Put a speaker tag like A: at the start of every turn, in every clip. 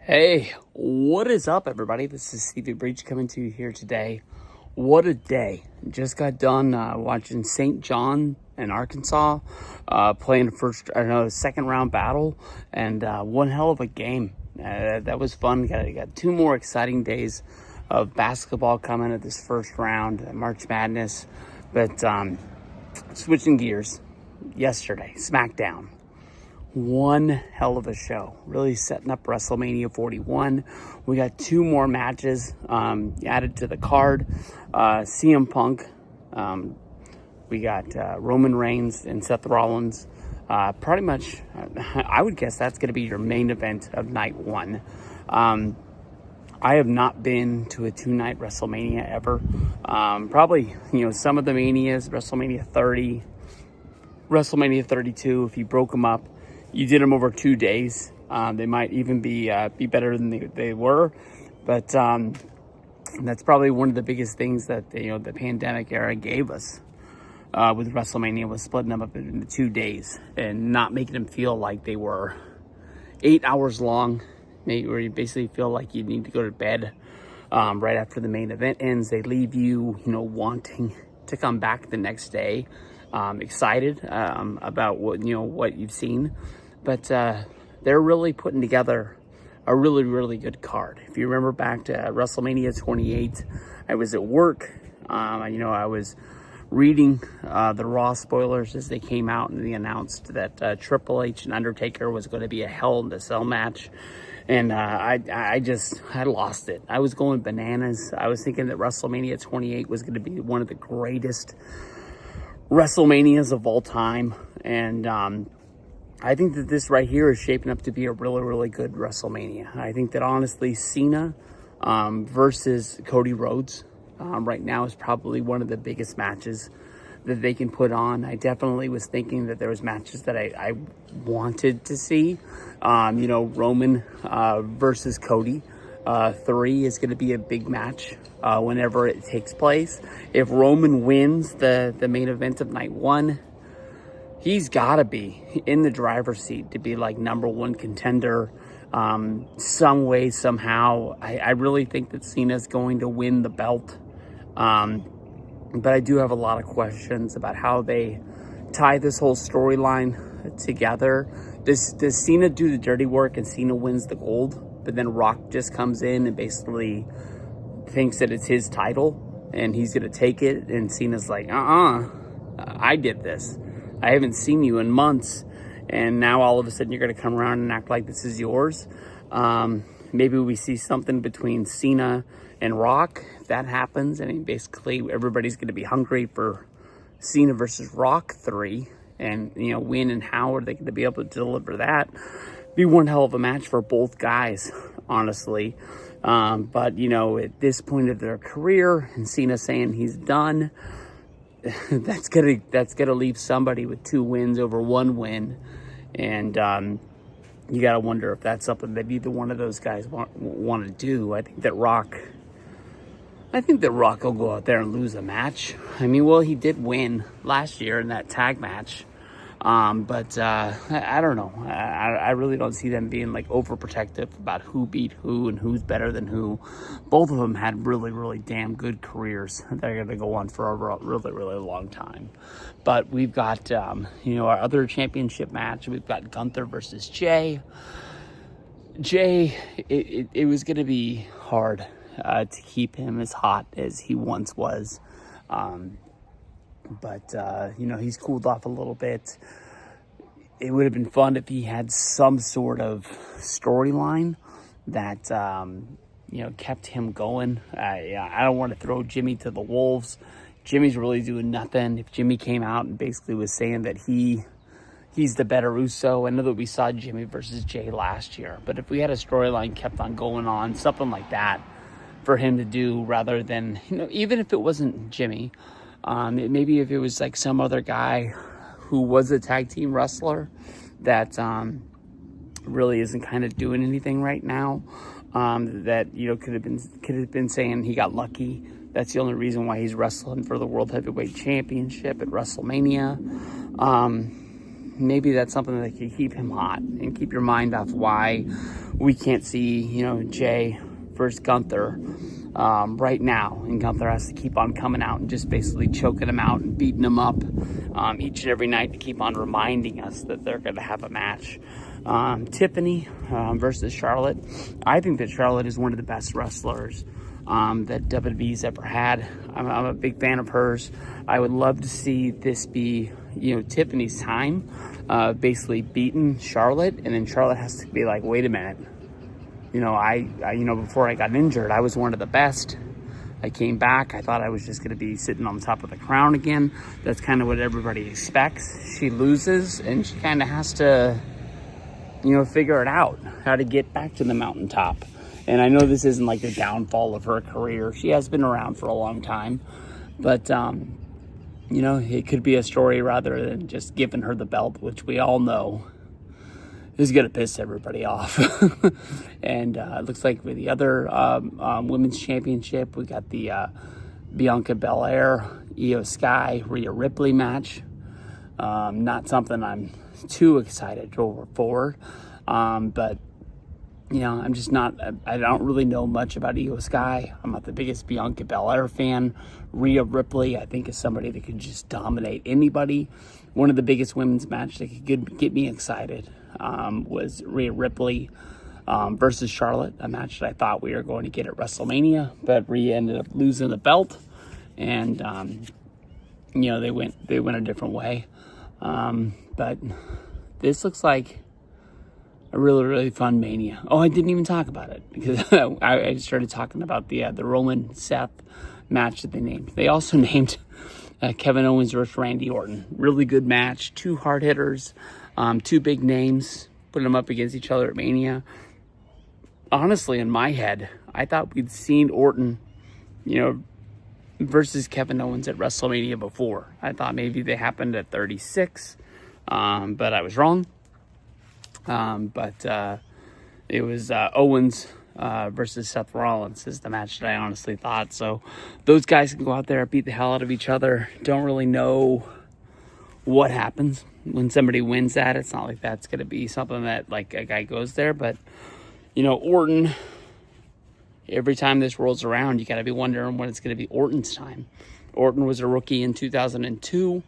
A: Hey, what is up, everybody? This is Stevie Breach coming to you here today. What a day. Just got done watching St. John in Arkansas playing the second round battle, and one hell of a game. That was fun. Got two more exciting days of basketball coming at this first round, March Madness. But switching gears, yesterday, SmackDown. One hell of a show, really setting up WrestleMania 41. We got two more matches added to the card. CM Punk, we got Roman Reigns and Seth Rollins. Pretty much, I would guess that's going to be your main event of night one. I have not been to a two-night WrestleMania ever. Probably, some of the manias, WrestleMania 30, WrestleMania 32, if you broke them up, you did them over 2 days. They might even be better than they were, but that's probably one of the biggest things that the pandemic era gave us with WrestleMania, was splitting them up into 2 days and not making them feel like they were 8 hours long, where you basically feel like you need to go to bed right after the main event ends. They leave you, wanting to come back the next day, excited about what you've seen. But they're really putting together a really, really good card. If you remember back to WrestleMania 28, I was at work. I was reading the Raw spoilers as they came out, and they announced that Triple H and Undertaker was going to be a Hell in a Cell match. And I lost it. I was going bananas. I was thinking that WrestleMania 28 was going to be one of the greatest WrestleManias of all time. And I think that this right here is shaping up to be a really, really good WrestleMania. I think that honestly, Cena versus Cody Rhodes right now is probably one of the biggest matches that they can put on. I definitely was thinking that there was matches that I wanted to see. Roman versus Cody 3 is going to be a big match whenever it takes place. If Roman wins the main event of night one, he's got to be in the driver's seat to be like number one contender some way, somehow. I really think that Cena's going to win the belt. But I do have a lot of questions about how they tie this whole storyline together. Does Cena do the dirty work and Cena wins the gold, but then Rock just comes in and basically thinks that it's his title and he's going to take it, and Cena's like, I did this. I haven't seen you in months, and now all of a sudden you're going to come around and act like this is yours. Maybe we see something between Cena and Rock. If that happens, basically everybody's going to be hungry for Cena versus Rock 3. And, when and how are they going to be able to deliver that? Be one hell of a match for both guys, honestly. But, at this point of their career, and Cena saying he's done, that's gonna leave somebody with 2 wins over 1 win. And you got to wonder if that's something that either one of those guys want to do. I think that Rock will go out there and lose a match. He did win last year in that tag match. But I don't know. I really don't see them being like overprotective about who beat who and who's better than who. Both of them had really, really damn good careers. They're going to go on for a really, really long time. But we've got, our other championship match. We've got Gunther versus Jay. Jay, it was going to be hard to keep him as hot as he once was. But he's cooled off a little bit. It would have been fun if he had some sort of storyline that, kept him going. I don't want to throw Jimmy to the wolves. Jimmy's really doing nothing. If Jimmy came out and basically was saying that he's the better Uso, I know that we saw Jimmy versus Jay last year, but if we had a storyline kept on going on, something like that for him to do, rather than, even if it wasn't Jimmy, maybe if it was like some other guy who was a tag team wrestler that really isn't kind of doing anything right now, that could have been saying he got lucky. That's the only reason why he's wrestling for the World Heavyweight Championship at WrestleMania. maybe that's something that could keep him hot and keep your mind off why we can't see, Jay versus Gunther right now. And Gunther has to keep on coming out and just basically choking him out and beating him up each and every night to keep on reminding us that they're going to have a match. Tiffany versus Charlotte. I think that Charlotte is one of the best wrestlers that WWE's ever had. I'm a big fan of hers. I would love to see this be, Tiffany's time, basically beating Charlotte, and then Charlotte has to be like, wait a minute. Before I got injured, I was one of the best. I came back. I thought I was just going to be sitting on the top of the crown again. That's kind of what everybody expects. She loses, and she kind of has to, figure it out, how to get back to the mountaintop. And I know this isn't like the downfall of her career. She has been around for a long time. But, it could be a story rather than just giving her the belt, which we all know is going to piss everybody off. And it looks like with the other women's championship, we got the Bianca Belair, Io Sky, Rhea Ripley match. Not something I'm too excited for. But I'm just not, I don't really know much about Io Sky. I'm not the biggest Bianca Belair fan. Rhea Ripley, I think, is somebody that could just dominate anybody. One of the biggest women's matches that could get me excited was Rhea Ripley versus Charlotte, a match that I thought we were going to get at WrestleMania, but Rhea ended up losing the belt, and they went a different way. But this looks like a really, really fun Mania. Oh, I didn't even talk about it because I started talking about the Roman Seth match that they named. They also named Kevin Owens versus Randy Orton. Really good match. Two hard hitters, two big names, putting them up against each other at Mania. Honestly, in my head, I thought we'd seen Orton, versus Kevin Owens at WrestleMania before. I thought maybe they happened at 36, but I was wrong. But it was Owens versus Seth Rollins is the match that I honestly thought. So those guys can go out there, beat the hell out of each other. Don't really know what happens when somebody wins that. It's not like that's going to be something that like a guy goes there. But, Orton, every time this rolls around, you got to be wondering when it's going to be Orton's time. Orton was a rookie in 2002.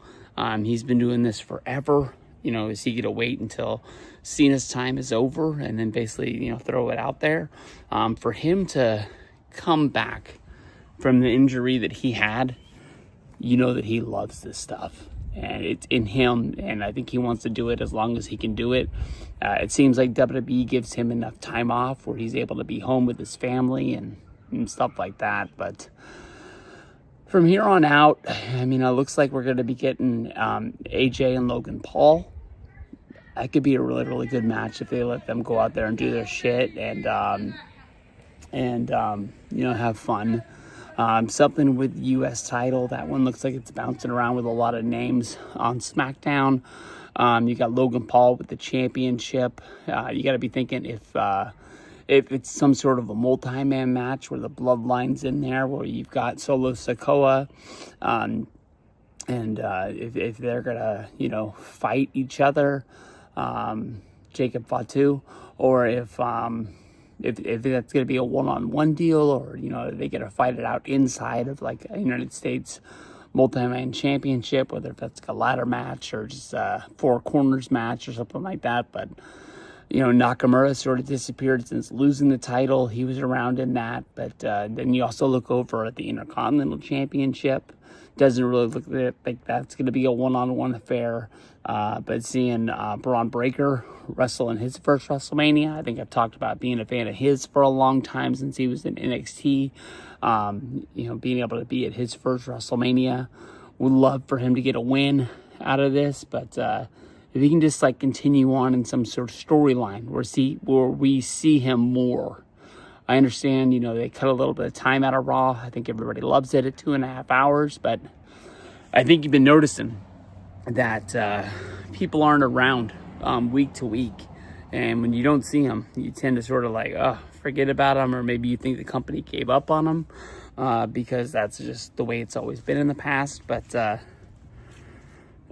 A: He's been doing this forever. Is he going to wait until Cena's time is over and then basically, throw it out there? For him to come back from the injury that he had, that he loves this stuff. And it's in him, and I think he wants to do it as long as he can do it. It seems like WWE gives him enough time off where he's able to be home with his family and stuff like that. But from here on out, it looks like we're going to be getting AJ and Logan Paul. That could be a really, really good match if they let them go out there and do their shit and have fun. Something with U.S. title. That one looks like it's bouncing around with a lot of names on SmackDown. You got Logan Paul with the championship. You got to be thinking if it's some sort of a multi-man match where the Bloodline's in there, where you've got Solo Sikoa, and if they're gonna fight each other, Jacob Fatu, or if that's going to be a one-on-one deal, or they get to fight it out inside of like a United States multi-man championship, whether if that's like a ladder match or just a four corners match or something like that. But Nakamura sort of disappeared since losing the title. He was around in that, but then you also look over at the Intercontinental Championship. Doesn't really look like that's going to be a one-on-one affair. But seeing Braun Breaker wrestle in his first WrestleMania, I think I've talked about being a fan of his for a long time since he was in NXT. Being able to be at his first WrestleMania, would love for him to get a win out of this. But if he can just like continue on in some sort of storyline where we see him more. I understand, they cut a little bit of time out of Raw. I think everybody loves it at 2.5 hours, but I think you've been noticing that people aren't around week to week. And when you don't see them, you tend to sort of like, forget about them, or maybe you think the company gave up on them because that's just the way it's always been in the past. But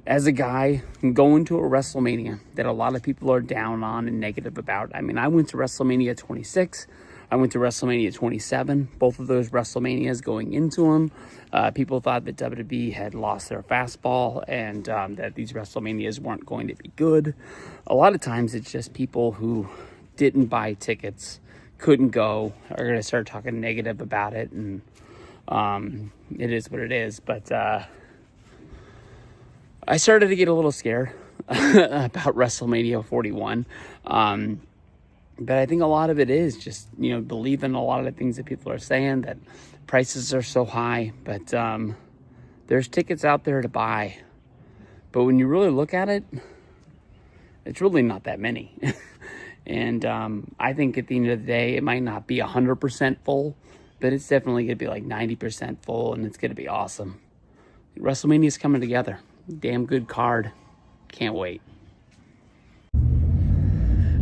A: as a guy going to a WrestleMania that a lot of people are down on and negative about. I mean, I went to WrestleMania 26. I went to WrestleMania 27. Both of those WrestleManias going into them, people thought that WWE had lost their fastball and that these WrestleManias weren't going to be good. A lot of times it's just people who didn't buy tickets, couldn't go, are going to start talking negative about it. And it is what it is. But I started to get a little scared about WrestleMania 41. But I think a lot of it is just, believing a lot of the things that people are saying, that prices are so high. But there's tickets out there to buy. But when you really look at it, it's really not that many. And I think at the end of the day, it might not be 100% full, but it's definitely going to be like 90% full, and it's going to be awesome. WrestleMania is coming together. Damn good card. Can't wait.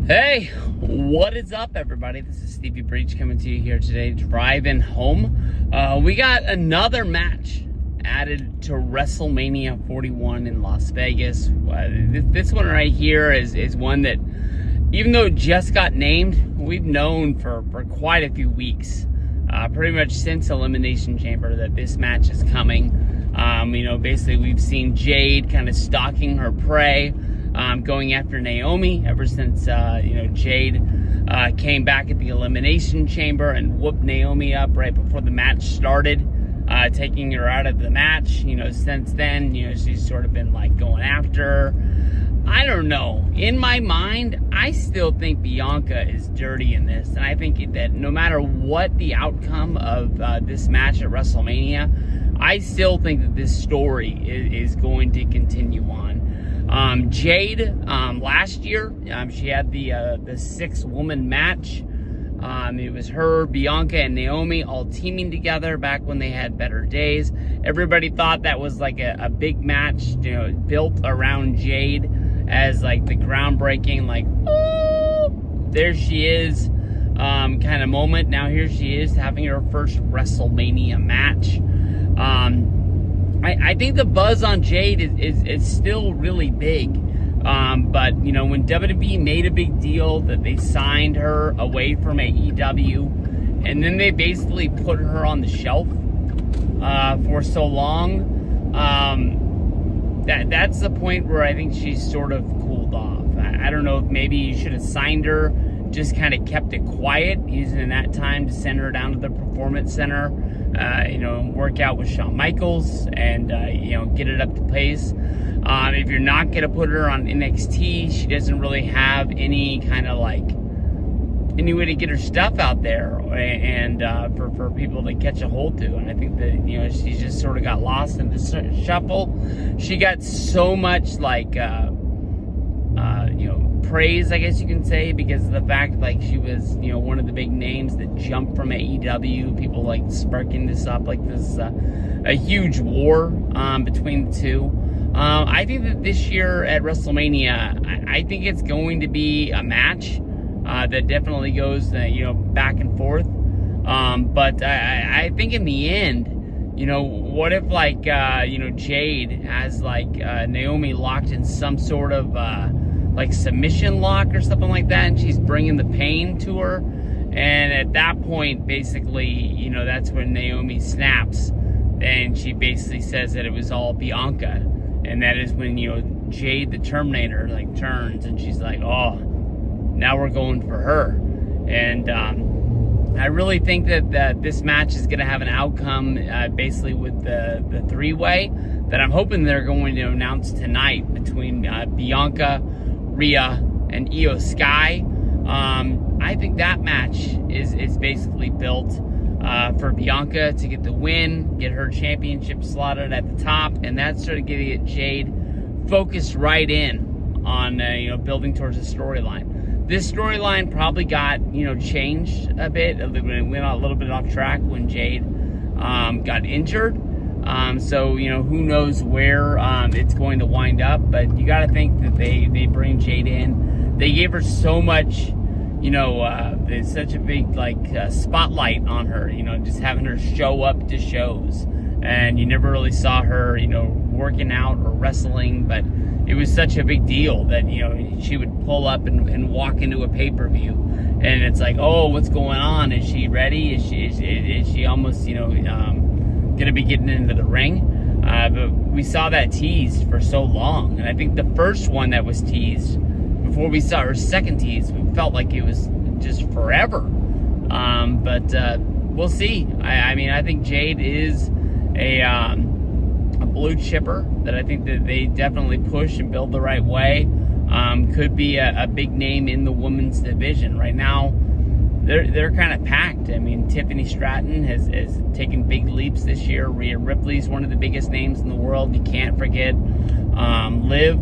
A: Hey, what is up, everybody? This is Stevie Breach coming to you here today, driving home. We got another match added to WrestleMania 41 in Las Vegas. This one right here is one that, even though it just got named, we've known for quite a few weeks, pretty much since Elimination Chamber, that this match is coming. Basically we've seen Jade kind of stalking her prey, going after Naomi ever since, Jade came back at the Elimination Chamber and whooped Naomi up right before the match started, taking her out of the match. Since then, she's sort of been like going after her. I don't know. In my mind, I still think Bianca is dirty in this. And I think that no matter what the outcome of this match at WrestleMania, I still think that this story is going to continue on. Jade, last year, she had the 6-woman match. It was her, Bianca, and Naomi all teaming together back when they had better days. Everybody thought that was like a big match, built around Jade as like the groundbreaking, like, oh, there she is, kind of moment. Now here she is having her first WrestleMania match. I think the buzz on Jade is still really big. But, when WWE made a big deal that they signed her away from AEW, and then they basically put her on the shelf for so long, that's the point where I think she's sort of cooled off. I don't know if maybe you should have signed her, just kind of kept it quiet, using that time to send her down to the Performance Center, work out with Shawn Michaels and, get it up to pace. If you're not going to put her on NXT, she doesn't really have any kind of any way to get her stuff out there and for people to catch a hold to. And I think that, she just sort of got lost in the shuffle. She got so much praise, I guess you can say, because of the fact she was, one of the big names that jumped from AEW. People sparking this up like this a huge war between the two. I think that this year at WrestleMania, I think it's going to be a match that definitely goes, back and forth. But I think in the end, what if Jade has Naomi locked in some sort of submission lock or something like that, and she's bringing the pain to her, and at that point, basically, that's when Naomi snaps, and she basically says that it was all Bianca. And that is when, Jade the Terminator, turns and she's like, oh, now we're going for her. And I really think that this match is going to have an outcome, basically with the three-way that I'm hoping they're going to announce tonight between Bianca, Rhea, and Io Sky. I think that match is basically built for Bianca to get the win, get her championship slotted at the top, and that's sort of getting Jade focused right in on building towards a storyline. This storyline probably got changed a bit. It went a little bit off track when Jade got injured. So who knows where it's going to wind up, but you got to think that they bring Jade in. They gave her so much. There's such a big spotlight on her, just having her show up to shows, and you never really saw her, working out or wrestling, but it was such a big deal that, you know, she would pull up and walk into a pay-per-view, and it's like, oh, what's going on? Is she ready? Is she almost, you know, gonna be getting into the ring? But we saw that teased for so long, and I think the first one that was teased, before we saw her second tease, we felt like it was just forever. But we'll see. I mean, I think Jade is a blue chipper that I think that they definitely push and build the right way. Could be a big name in the women's division. Right now, they're kind of packed. I mean, Tiffany Stratton has taken big leaps this year. Rhea Ripley's one of the biggest names in the world. You can't forget Liv.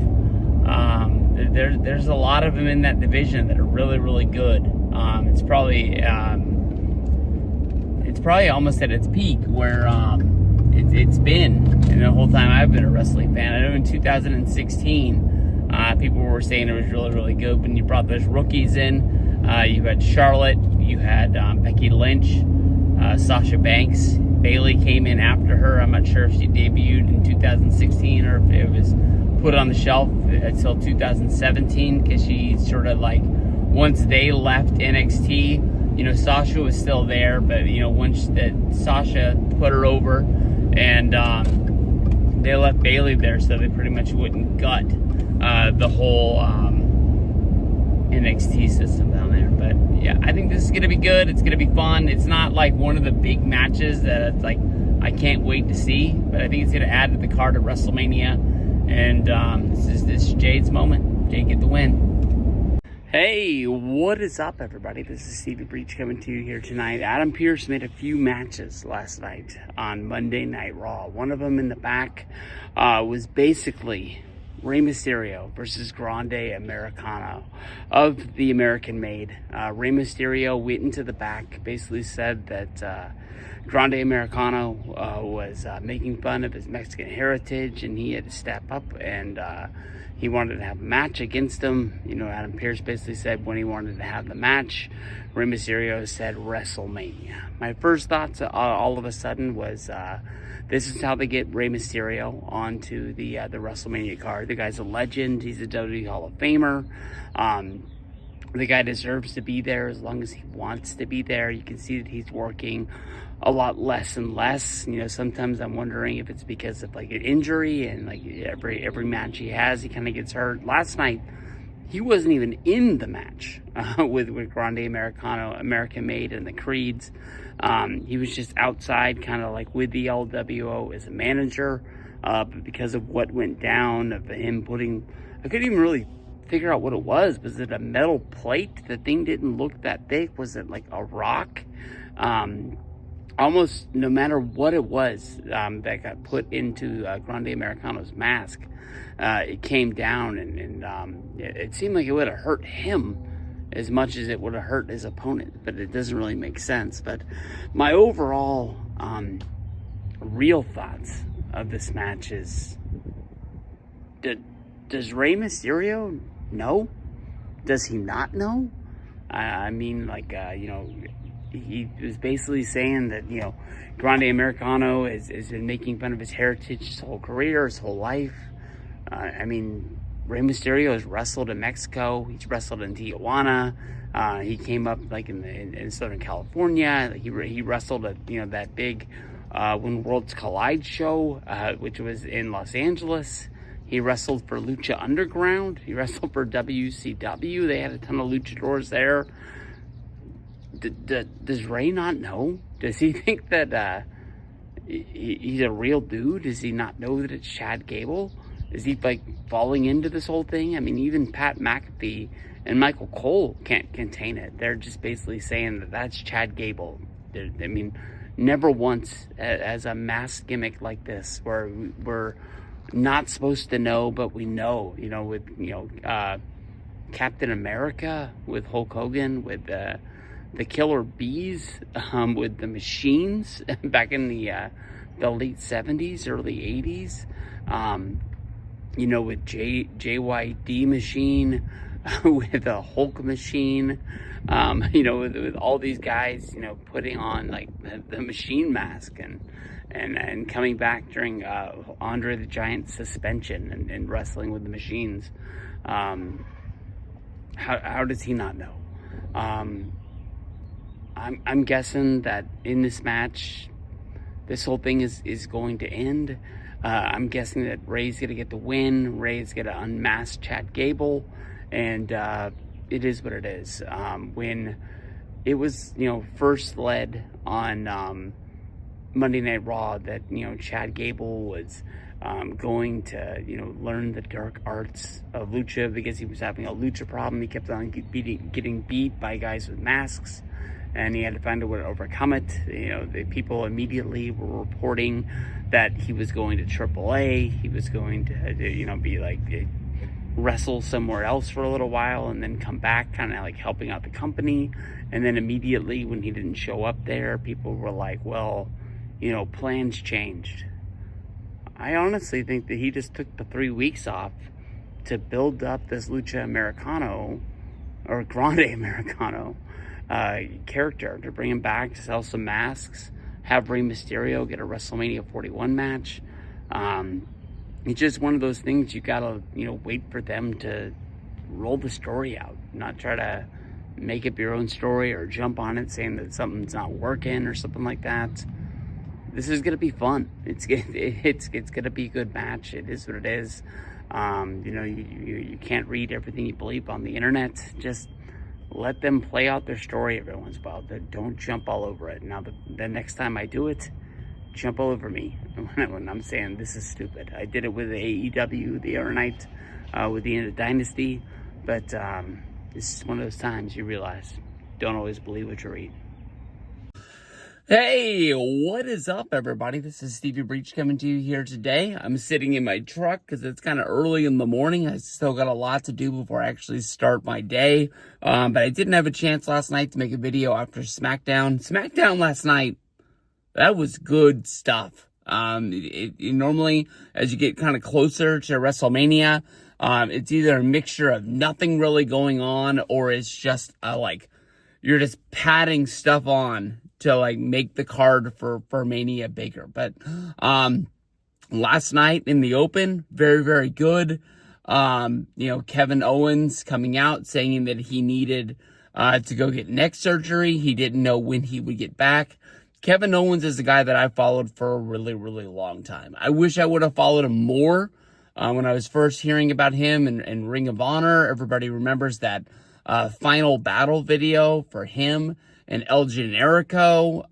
A: There's a lot of them in that division that are really, really good. It's probably almost at its peak where it's been, and the whole time I've been a wrestling fan. I know in 2016, people were saying it was really, really good when you brought those rookies in. You had Charlotte, you had Becky Lynch, Sasha Banks. Bayley came in after her. I'm not sure if she debuted in 2016 or if it was put on the shelf until 2017, because she sort of like, once they left NXT, you know, Sasha was still there, but, you know, once that Sasha put her over, and they left Bayley there, so they pretty much wouldn't gut the whole NXT system down there. But yeah, I think this is gonna be good. It's gonna be fun. It's not like one of the big matches that it's like I can't wait to see, but I think it's gonna add to the card of WrestleMania. And this is Jade's moment. Jade get the win. Hey, what is up, everybody? This is Stevie Breach coming to you here tonight. Adam Pearce made a few matches last night on Monday Night Raw. One of them in the back was basically Rey Mysterio versus Grande Americano of the American Made. Rey Mysterio went into the back, basically said that Grande Americano was making fun of his Mexican heritage, and he had to step up, and he wanted to have a match against him. You know, Adam Pearce basically said when he wanted to have the match. Rey Mysterio said Wrestlemania. My first thoughts all of a sudden was this is how they get Rey Mysterio onto the WrestleMania card. The guy's a legend. He's a WWE Hall of Famer. The guy deserves to be there as long as he wants to be there. You can see that he's working a lot less and less. You know, sometimes I'm wondering if it's because of like an injury, and like every match he has, he kind of gets hurt. Last night, he wasn't even in the match with Grande Americano, American Made, and the Creeds. He was just outside, kind of like with the LWO as a manager. But because of what went down, of him putting, I couldn't even really figure out what it was. Was it a metal plate? The thing didn't look that big. Was it like a rock? Almost no matter what it was that got put into Grande Americano's mask, it came down, and it seemed like it would have hurt him as much as it would have hurt his opponent, but it doesn't really make sense. But my overall real thoughts of this match is, does Rey Mysterio know? Does he not know? I mean, like, you know, he was basically saying that, you know, Grande Americano has been making fun of his heritage his whole career, his whole life. I mean, Rey Mysterio has wrestled in Mexico. He's wrestled in Tijuana. He came up like in Southern California. He wrestled at, you know, that big When Worlds Collide show, which was in Los Angeles. He wrestled for Lucha Underground. He wrestled for WCW. They had a ton of luchadors there. Does Rey not know? Does he think that he's a real dude? Does he not know that it's Chad Gable? Is he like falling into this whole thing? I mean, even Pat McAfee and Michael Cole can't contain it. They're just basically saying that that's Chad Gable. I mean, never once as a masked gimmick like this, where we're not supposed to know, but we know. You know, with, you know, Captain America, with Hulk Hogan, with the Killer Bees, with the Machines back in the late 70s, early 80s. You know, with JYD Machine, with a Hulk Machine. with all these guys, putting on like the machine mask and coming back during Andre the Giant's suspension and wrestling with the machines. How does he not know? I'm guessing that in this match, this whole thing is going to end. I'm guessing that Ray's going to get the win. Ray's going to unmask Chad Gable. And it is what it is. When it was, first led on Monday Night Raw that, Chad Gable was going to, learn the dark arts of lucha because he was having a lucha problem. He kept on getting beat by guys with masks, and he had to find a way to overcome it. The people immediately were reporting that he was going to AAA. He was going to, be like wrestle somewhere else for a little while and then come back, kind of like helping out the company. And then immediately when he didn't show up there, people were like, well, plans changed. I honestly think that he just took the 3 weeks off to build up this Lucha Americano or Grande Americano character, to bring him back, to sell some masks, have Rey Mysterio get a WrestleMania 41 match. It's just one of those things you gotta, wait for them to roll the story out, not try to make up your own story or jump on it saying that something's not working or something like that. This is gonna be fun. It's gonna be a good match. It is what it is. You can't read everything you believe on the internet. Just let them play out their story every once in a while. Don't jump all over it. Now, the next time I do it, jump all over me when I'm saying this is stupid. I did it with AEW the other night with the end of Dynasty, but this is one of those times you realize don't always believe what you read. Hey, what is up, everybody? This is Stevie Breach coming to you here today. I'm sitting in my truck because it's kind of early in the morning. I still got a lot to do before I actually start my day. But I didn't have a chance last night to make a video after SmackDown. SmackDown last night, that was good stuff. Normally, as you get kind of closer to WrestleMania, it's either a mixture of nothing really going on, or it's just you're just padding stuff on to make the card for Mania bigger. But last night in the open, very, very good. Kevin Owens coming out saying that he needed to go get neck surgery. He didn't know when he would get back. Kevin Owens is a guy that I followed for a really, really long time. I wish I would have followed him more when I was first hearing about him in Ring of Honor. Everybody remembers that final battle video for him and El Generico,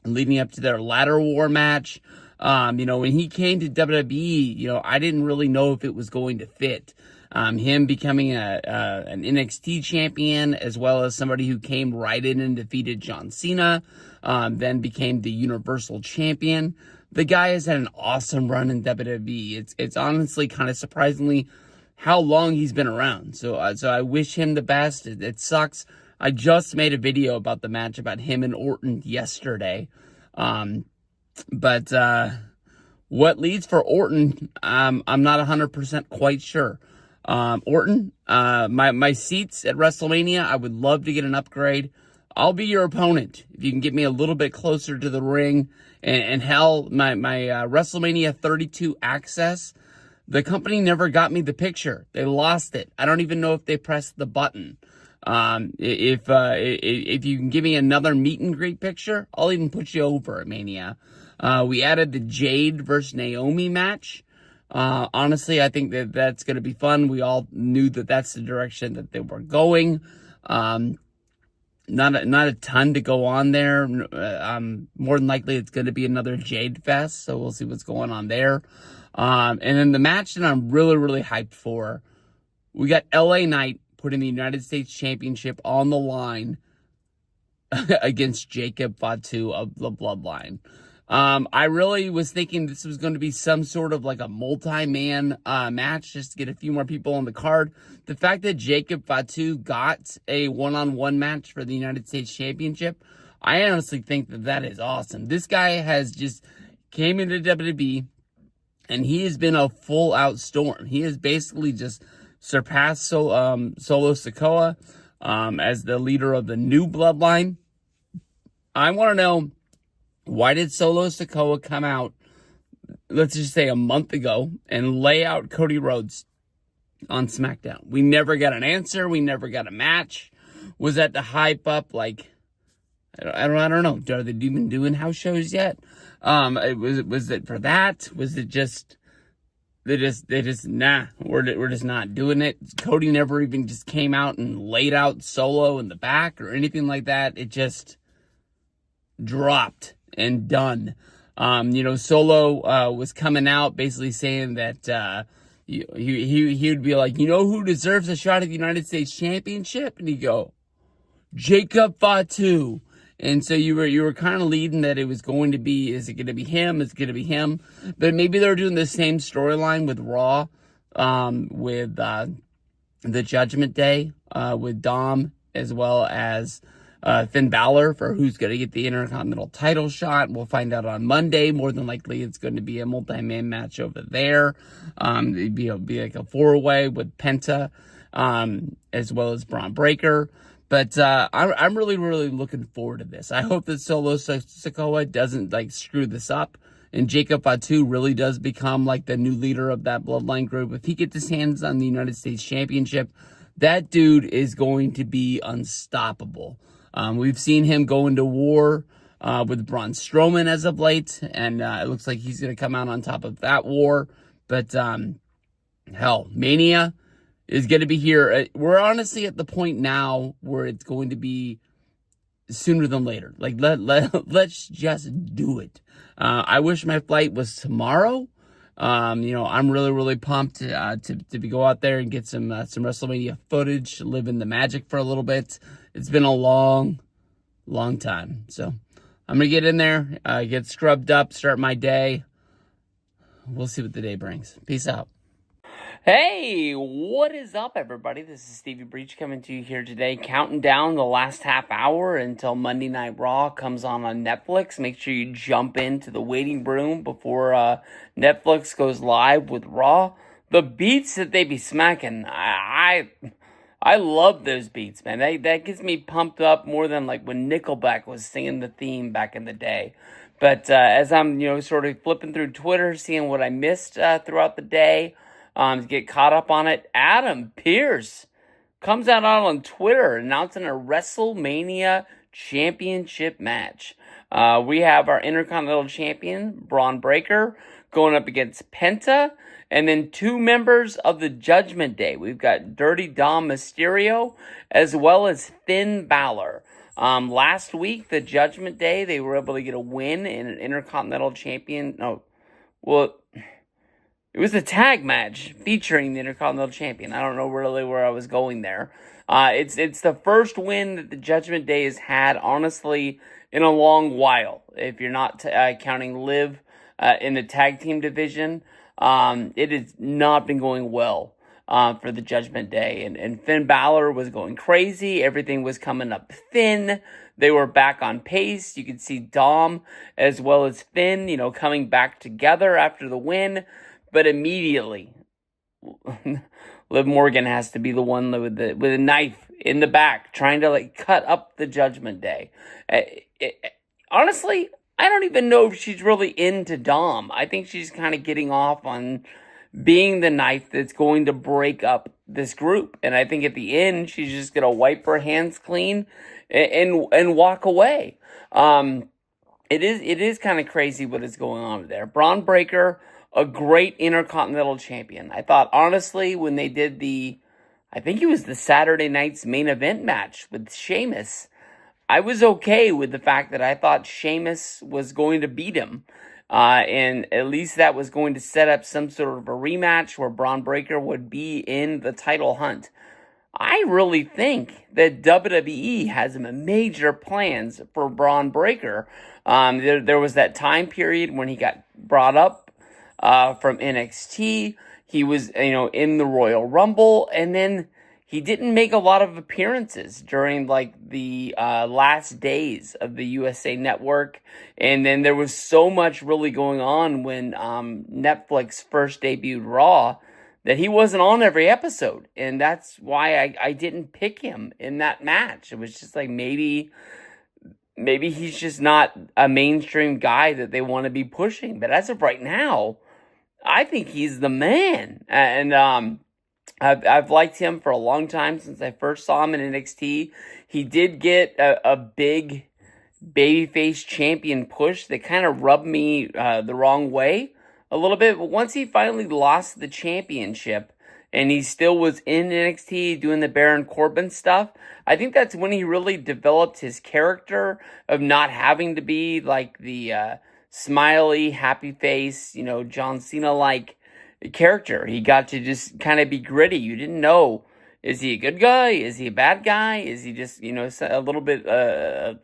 A: leading up to their ladder war match. When he came to WWE, I didn't really know if it was going to fit. Him becoming an NXT champion, as well as somebody who came right in and defeated John Cena, then became the Universal Champion. The guy has had an awesome run in WWE. It's honestly kind of surprisingly how long he's been around. So I wish him the best. It sucks. I just made a video about the match about him and Orton yesterday. But what leads for Orton, I'm not 100% quite sure. Orton, my seats at WrestleMania, I would love to get an upgrade. I'll be your opponent if you can get me a little bit closer to the ring. And hell, my WrestleMania 32 access, the company never got me the picture. They lost it. I don't even know if they pressed the button. If you can give me another meet and greet picture, I'll even put you over at Mania. We added the Jade versus Naomi match. Honestly, I think that's going to be fun. We all knew that that's the direction that they were going. Not a ton to go on there. More than likely it's going to be another Jade Fest, so we'll see what's going on there. And then the match that I'm really, really hyped for, we got LA Knight putting the United States Championship on the line against Jacob Fatu of the Bloodline. I really was thinking this was going to be some sort of a multi-man match just to get a few more people on the card. The fact that Jacob Fatu got a one-on-one match for the United States Championship, I honestly think that is awesome. This guy has just came into WWE, and he has been a full-out storm. He has basically just surpassed Solo Sikoa. as the leader of the new bloodline. I want to know, why did Solo Sikoa come out, let's just say a month ago, and lay out Cody Rhodes on SmackDown? We never got an answer. We never got a match. Was that to hype up, like, I don't know. Are they even doing house shows yet? Was it for that? Was it just they just nah? We're just not doing it. Cody never even just came out and laid out Solo in the back or anything like that. It just dropped and done. Solo was coming out basically saying that he would be like, you know who deserves a shot at the United States Championship? And he'd go, Jacob Fatu. And so you were kind of leading that it was going to be, is it going to be him? Is it going to be him? But maybe they're doing the same storyline with Raw, with the Judgment Day, with Dom, as well as Finn Balor, for who's going to get the Intercontinental title shot. We'll find out on Monday. More than likely, it's going to be a multi-man match over there. It'd be like a 4-way with Penta, as well as Braun Breaker. But I'm really, really looking forward to this. I hope that Solo Sikoa doesn't screw this up, and Jacob Fatu really does become the new leader of that bloodline group. If he gets his hands on the United States Championship, that dude is going to be unstoppable. We've seen him go into war with Braun Strowman as of late, and it looks like he's going to come out on top of that war. But hell, Mania is going to be here. We're honestly at the point now where it's going to be sooner than later. Let's just do it. I wish my flight was tomorrow. I'm really, really pumped to go out there and get some WrestleMania footage, live in the magic for a little bit. It's been a long, long time. So I'm going to get in there, get scrubbed up, start my day. We'll see what the day brings. Peace out. Hey, what is up, everybody? This is Stevie Breach coming to you here today, counting down the last half hour until Monday Night Raw comes on Netflix. Make sure you jump into the waiting room before Netflix goes live with Raw. The beats that they be smacking, I love those beats, man. That gets me pumped up more than when Nickelback was singing the theme back in the day. But as I'm sort of flipping through Twitter, seeing what I missed throughout the day, to get caught up on it, Adam Pearce comes out on Twitter announcing a WrestleMania championship match. We have our Intercontinental Champion, Braun Breaker, going up against Penta, and then 2 members of the Judgment Day. We've got Dirty Dom Mysterio, as well as Finn Balor. Last week, the Judgment Day, they were able to get a win in an Intercontinental Champion. It was a tag match featuring the Intercontinental Champion. I don't know really where I was going there. It's the first win that the Judgment Day has had, honestly, in a long while. If you're not counting Liv in the tag team division, it has not been going well for the Judgment Day. And Finn Balor was going crazy. Everything was coming up thin. They were back on pace. You could see Dom as well as Finn, coming back together after the win. But immediately, Liv Morgan has to be the one with a knife in the back, trying to cut up the Judgment Day. Honestly, I don't even know if she's really into Dom. I think she's kind of getting off on being the knife that's going to break up this group. And I think at the end, she's just going to wipe her hands clean and walk away. It is kind of crazy what is going on there. Braun Breaker, a great Intercontinental Champion. I thought, honestly, when they did I think it was the Saturday night's main event match with Sheamus, I was okay with the fact that I thought Sheamus was going to beat him. And at least that was going to set up some sort of a rematch where Braun Breaker would be in the title hunt. I really think that WWE has major plans for Braun Breaker. There was that time period when he got brought up from NXT. He was, in the Royal Rumble, and then he didn't make a lot of appearances during the last days of the USA Network. And then there was so much really going on when Netflix first debuted Raw that he wasn't on every episode. And that's why I didn't pick him in that match. It was just like maybe he's just not a mainstream guy that they want to be pushing. But as of right now, I think he's the man. And I've liked him for a long time since I first saw him in NXT. He did get a big babyface champion push that kind of rubbed me the wrong way a little bit. But once he finally lost the championship and he still was in NXT doing the Baron Corbin stuff, I think that's when he really developed his character of not having to be like the smiley, happy face, John Cena-like character. He got to just kind of be gritty. You didn't know, is he a good guy? Is he a bad guy? Is he just, a little bit,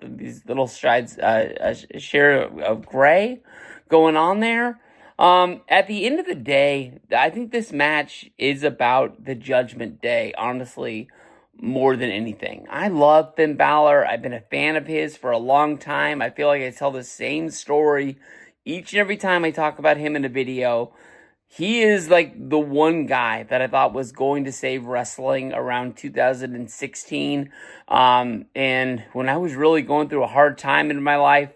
A: these little strides, a share of gray going on there? At the end of the day, I think this match is about the Judgment Day, honestly, more than anything. I love Finn Balor. I've been a fan of his for a long time. I feel like I tell the same story each and every time I talk about him in a video. He is like the one guy that I thought was going to save wrestling around 2016. And when I was really going through a hard time in my life,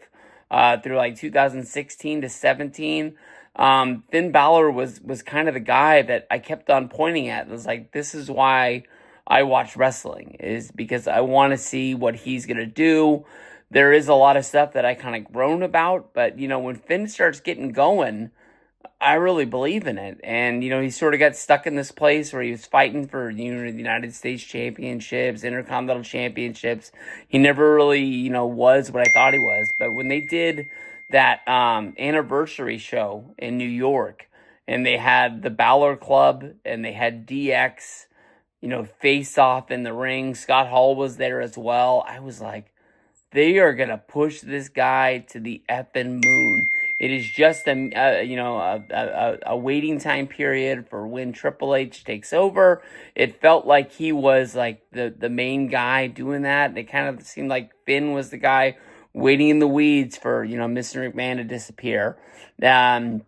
A: through like 2016 to 17, Finn Balor was kind of the guy that I kept on pointing at. It was like, this is why I watch wrestling, is because I want to see what he's going to do. There is a lot of stuff that I kind of groan about, but, when Finn starts getting going, I really believe in it. And, he sort of got stuck in this place where he was fighting for, the United States Championships, Intercontinental Championships. He never really, was what I thought he was. But when they did that anniversary show in New York, and they had the Balor Club, and they had DX, face off in the ring. Scott Hall was there as well. I was like, they are going to push this guy to the effing moon. It is just a waiting time period for when Triple H takes over. It felt like he was like the main guy doing that. It kind of seemed like Finn was the guy waiting in the weeds for, Mr. McMahon to disappear. I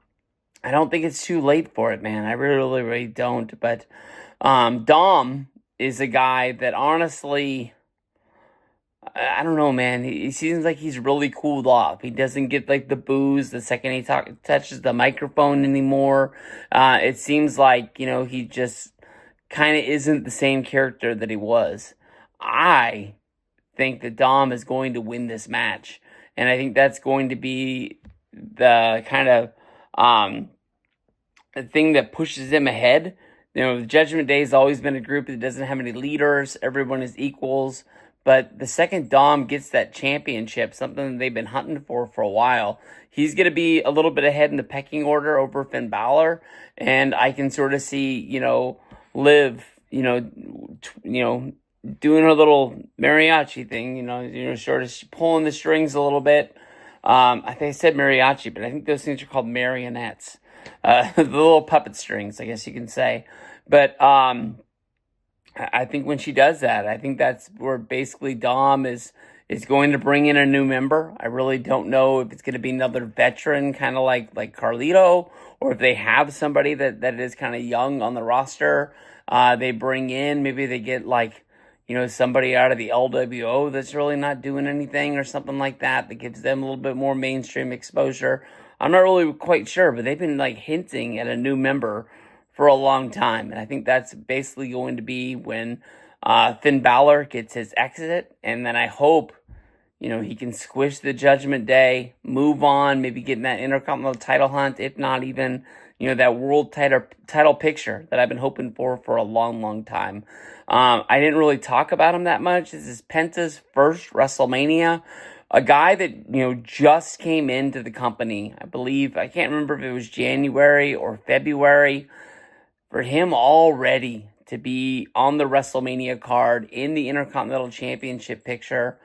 A: don't think it's too late for it, man. I really, really don't. But Dom is a guy that honestly, I don't know, man. He seems like he's really cooled off. He doesn't get like the boos the second he touches the microphone anymore. It seems like, he just kind of isn't the same character that he was. I think that Dom is going to win this match. And I think that's going to be the kind of the thing that pushes him ahead. The Judgment Day has always been a group that doesn't have any leaders. Everyone is equals. But the second Dom gets that championship, something that they've been hunting for a while, he's going to be a little bit ahead in the pecking order over Finn Balor. And I can sort of see, Liv, doing her little mariachi thing, sort of pulling the strings a little bit. I think I said mariachi, but I think those things are called marionettes. The little puppet strings, I guess you can say. But I think when she does that, I think that's where basically Dom is going to bring in a new member. I really don't know if it's going to be another veteran, kind of like Carlito, or if they have somebody that is kind of young on the roster. They bring in, maybe they get like, somebody out of the LWO that's really not doing anything or something like that gives them a little bit more mainstream exposure. I'm not really quite sure, but they've been like hinting at a new member for a long time. And I think that's basically going to be when Finn Balor gets his exit. And then I hope, he can squish the Judgment Day, move on, maybe get in that Intercontinental title hunt, if not even, that world title picture that I've been hoping for a long, long time. I didn't really talk about him that much. This is Penta's first WrestleMania. A guy that, just came into the company, I believe. I can't remember if it was January or February. For him already to be on the WrestleMania card in the Intercontinental Championship picture,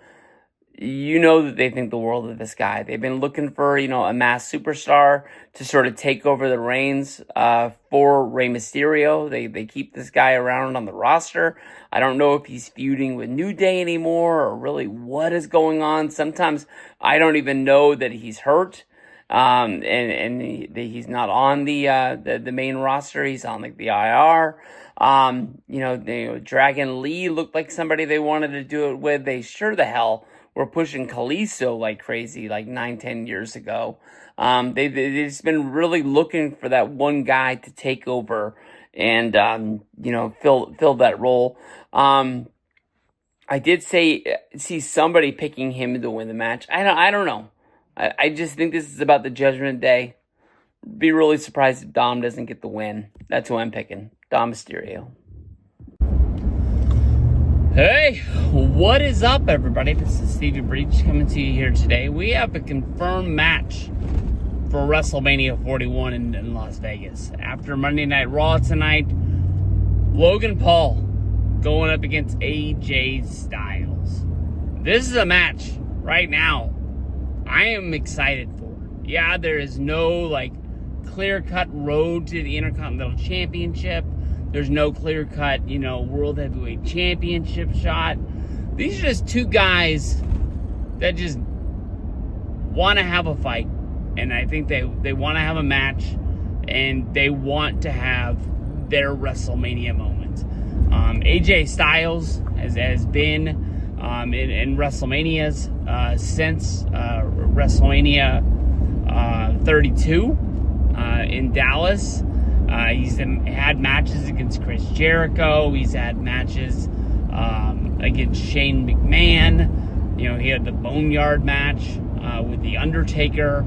A: that they think the world of this guy. They've been looking for, a mass superstar to sort of take over the reins for Rey Mysterio. They keep this guy around on the roster. I don't know if he's feuding with New Day anymore or really what is going on. Sometimes I don't even know that he's hurt. He's not on the main roster. He's on like the IR. Dragon Lee looked like somebody they wanted to do it with. They sure the hell were pushing Kalisto like crazy, like 9-10 years ago. They've just been really looking for that one guy to take over and fill that role. I did see somebody picking him to win the match. I don't know. I just think this is about the Judgment Day. Be really surprised if Dom doesn't get the win. That's who I'm picking. Dom Mysterio. Hey, what is up, everybody? This is Stevie Breach coming to you here today. We have a confirmed match for WrestleMania 41 in Las Vegas. After Monday Night Raw tonight, Logan Paul going up against AJ Styles. This is a match right now I am excited for. Yeah, there is no clear-cut road to the Intercontinental Championship. There's no clear-cut, World Heavyweight Championship shot. These are just two guys that just want to have a fight. And I think they want to have a match. And they want to have their WrestleMania moment. AJ Styles has been in WrestleManias since WrestleMania 32 in Dallas. He's had matches against Chris Jericho. He's had matches against Shane McMahon. He had the Boneyard match with The Undertaker.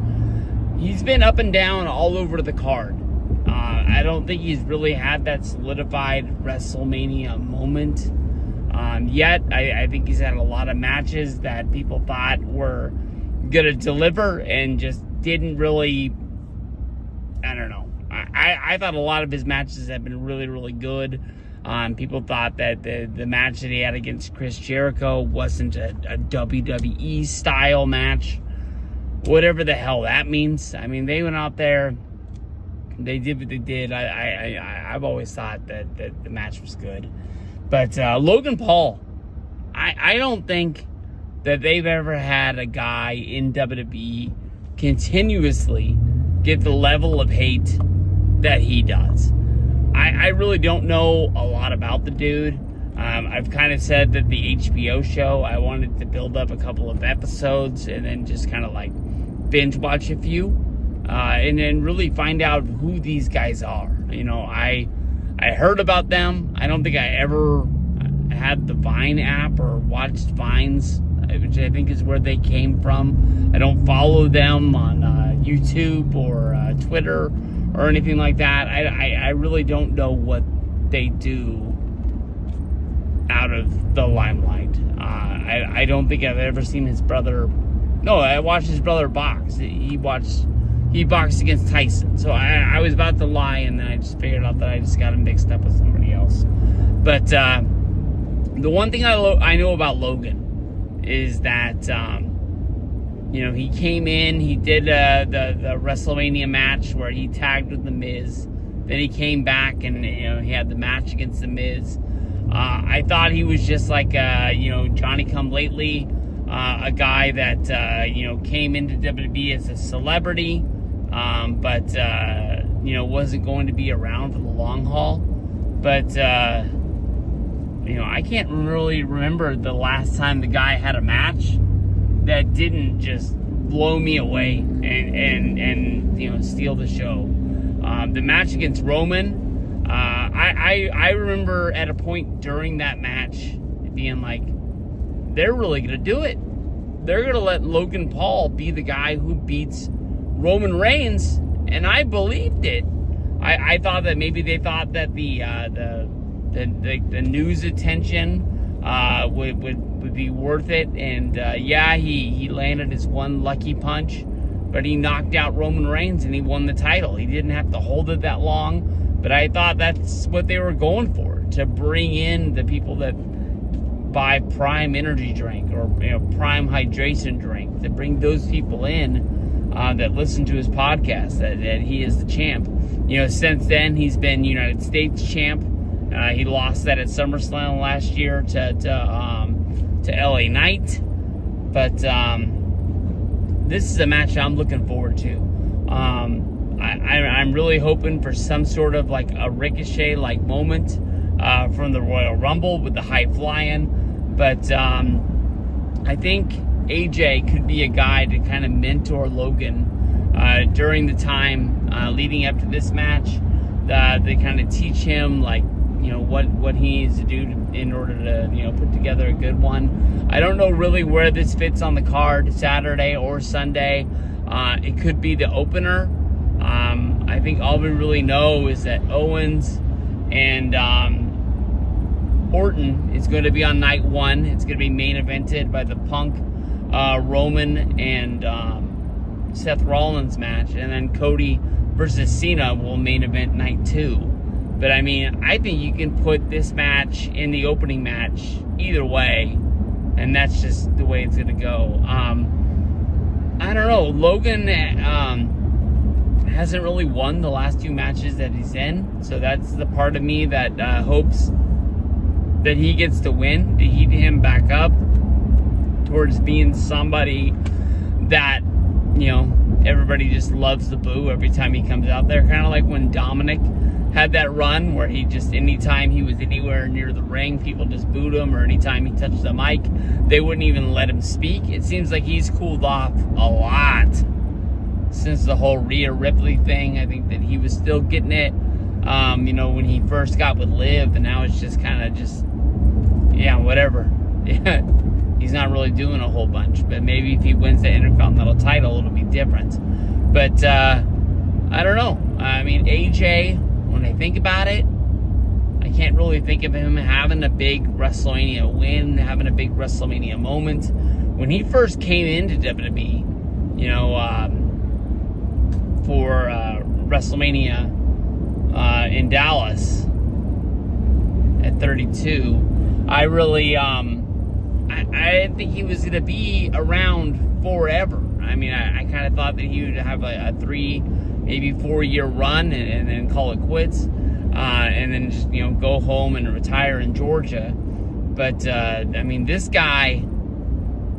A: He's been up and down all over the card. I don't think he's really had that solidified WrestleMania moment yet. I think he's had a lot of matches that people thought were going to deliver and just didn't really, I don't know. I thought a lot of his matches have been really, really good. People thought that the match that he had against Chris Jericho wasn't a WWE style match. Whatever the hell that means. I mean, they went out there, they did what they did. I've always thought that the match was good. But Logan Paul, I don't think that they've ever had a guy in WWE continuously get the level of hate that he does. I really don't know a lot about the dude. I've kind of said that the HBO show, I wanted to build up a couple of episodes and then just kind of binge watch a few and then really find out who these guys are. I heard about them. I don't think I ever had the Vine app or watched Vines, which I think is where they came from. I don't follow them on YouTube or Twitter or anything like that. I really don't know what they do out of the limelight. I don't think I've ever seen his brother. No, I watched his brother box. He boxed against Tyson. So I was about to lie, and then I just figured out that I just got him mixed up with somebody else. But the one thing I know about Logan is that he came in, he did the WrestleMania match where he tagged with The Miz. Then he came back and he had the match against The Miz. I thought he was just like Johnny Come Lately, a guy that came into WWE as a celebrity, but wasn't going to be around for the long haul. But I can't really remember the last time the guy had a match that didn't just blow me away and steal the show. The match against Roman, I remember at a point during that match being like, they're really going to do it. They're going to let Logan Paul be the guy who beats Roman Reigns, and I believed it. I thought that maybe they thought that the news attention would be worth it, and he landed his one lucky punch, but he knocked out Roman Reigns and he won the title. He didn't have to hold it that long, but I thought that's what they were going for, to bring in the people that buy Prime energy drink or Prime hydration drink, to bring those people in that listen to his podcast, that he is the champ. Since then he's been United States champ. He lost that at SummerSlam last year to LA Knight. But this is a match I'm looking forward to. I'm really hoping for some sort of like a Ricochet-like moment from the Royal Rumble with the high flying. But I think AJ could be a guy to kind of mentor Logan during the time leading up to this match. They kind of teach him, like, you know, what he needs to do in order to, you know, put together a good one. I don't know really where this fits on the card, Saturday or Sunday. It could be the opener. I think all we really know is that Owens and Orton is going to be on night one. It's going to be main evented by the Punk, Roman, and Seth Rollins match. And then Cody versus Cena will main event night two. But I mean, I think you can put this match in the opening match either way. And that's just the way it's going to go. I don't know. Logan hasn't really won the last two matches that he's in. So that's the part of me that hopes that he gets to win, to heat him back up towards being somebody that, you know, everybody just loves to boo every time he comes out there. Kind of like when Dominic had that run where he just, anytime he was anywhere near the ring, people just booed him, or anytime he touched the mic, they wouldn't even let him speak. It seems like he's cooled off a lot since the whole Rhea Ripley thing. I think that he was still getting it, you know, when he first got with Liv, and now it's just kind of just, yeah, whatever. Yeah, he's not really doing a whole bunch, but maybe if he wins the Intercontinental title, it'll be different. But I don't know. I mean, AJ, when I think about it, I can't really think of him having a big WrestleMania win, having a big WrestleMania moment. When he first came into WWE, you know, for WrestleMania in Dallas at 32, I really, I didn't think he was going to be around forever. I mean, I kind of thought that he would have a 3, maybe 4-year run and then call it quits, and then just, you know, go home and retire in Georgia. But, I mean, this guy,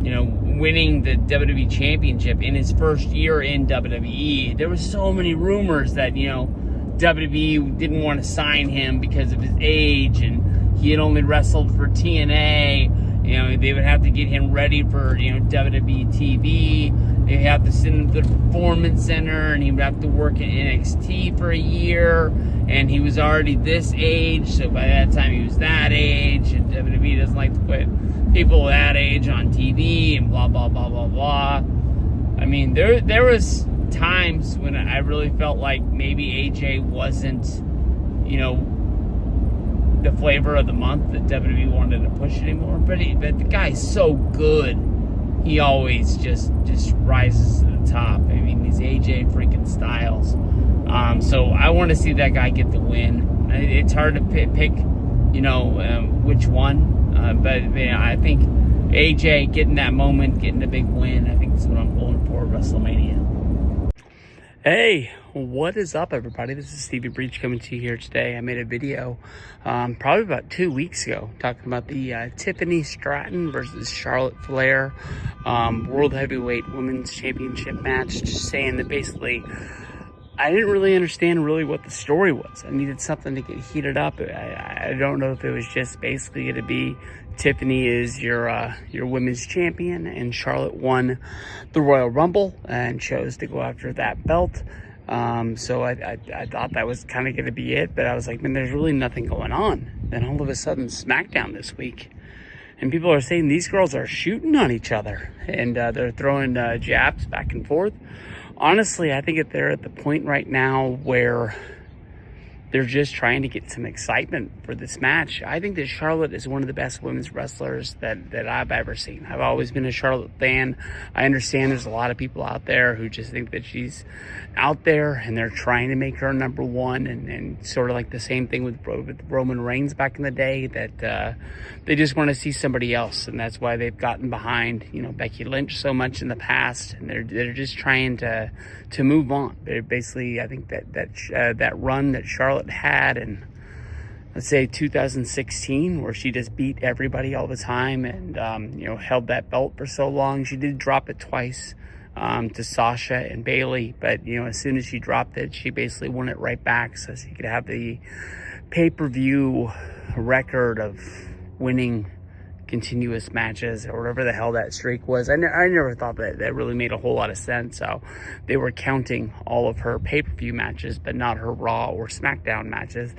A: you know, winning the WWE Championship in his first year in WWE, there was so many rumors that, you know, WWE didn't want to sign him because of his age, and he had only wrestled for TNA. You know, they would have to get him ready for, you know, WWE TV. They'd have to send him to the Performance Center, and he would have to work in NXT for a year. And he was already this age, so by that time he was that age. And WWE doesn't like to put people that age on TV, and blah, blah, blah, blah, blah. I mean, there was times when I really felt like maybe AJ wasn't, you know, the flavor of the month that WWE wanted to push anymore. But the guy's so good, he always just rises to the top. I mean, he's AJ freaking Styles. So I want to see that guy get the win. It's hard to pick, you know, which one. But yeah, I think AJ getting that moment, getting a big win, I think that's what I'm going for at WrestleMania. Hey, what is up, everybody? This is Stevie Breach coming to you here today. I made a video probably about 2 weeks ago talking about the Tiffany Stratton versus Charlotte Flair World Heavyweight Women's Championship match. Just saying that basically I didn't really understand what the story was. I needed something to get heated up. I don't know if it was just basically going to be Tiffany is your women's champion, and Charlotte won the Royal Rumble and chose to go after that belt. So I thought that was kind of going to be it, but I was like, man, there's really nothing going on. Then all of a sudden, SmackDown this week, and people are saying these girls are shooting on each other, and they're throwing jabs back and forth. Honestly, I think that they're at the point right now where they're just trying to get some excitement for this match. I think that Charlotte is one of the best women's wrestlers that I've ever seen. I've always been a Charlotte fan. I understand there's a lot of people out there who just think that she's out there and they're trying to make her number one, and sort of like the same thing with Roman Reigns back in the day, that they just want to see somebody else, and that's why they've gotten behind, you know, Becky Lynch so much in the past, and they're just trying to move on. They're basically, I think that run that Charlotte had in, let's say, 2016, where she just beat everybody all the time and you know, held that belt for so long. She did drop it twice to Sasha and Bailey. But, as soon as she dropped it, she basically won it right back so she could have the pay-per-view record of winning continuous matches or whatever the hell that streak was. I never thought that really made a whole lot of sense. So they were counting all of her pay-per-view matches, but not her Raw or SmackDown matches.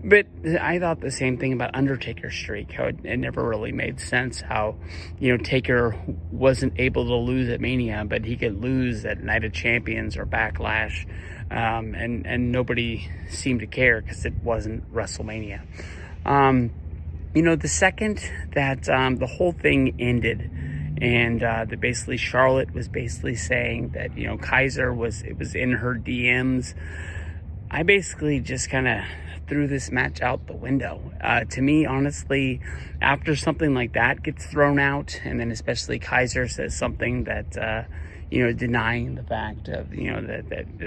A: But I thought the same thing about Undertaker's streak, how it never really made sense how, Taker wasn't able to lose at Mania, but he could lose at Night of Champions or Backlash, and nobody seemed to care because it wasn't WrestleMania. The second that the whole thing ended, and that basically Charlotte was basically saying that, Kaiser was in her DMs, I basically just kind of threw this match out the window. To me, honestly, after something like that gets thrown out, and then especially Kaiser says something that, denying the fact of,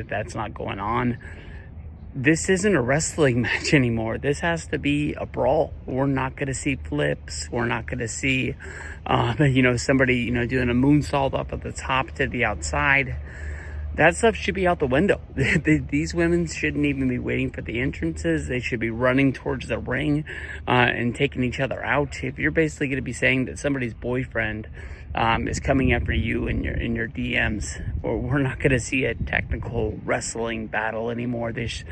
A: that's not going on, this isn't a wrestling match anymore. This has to be a brawl. We're not going to see flips. We're not going to see, somebody, doing a moonsault up at the top to the outside. That stuff should be out the window. These women shouldn't even be waiting for the entrances. They should be running towards the ring and taking each other out. If you're basically going to be saying that somebody's boyfriend is coming after you in your DMs, or we're not going to see a technical wrestling battle anymore. This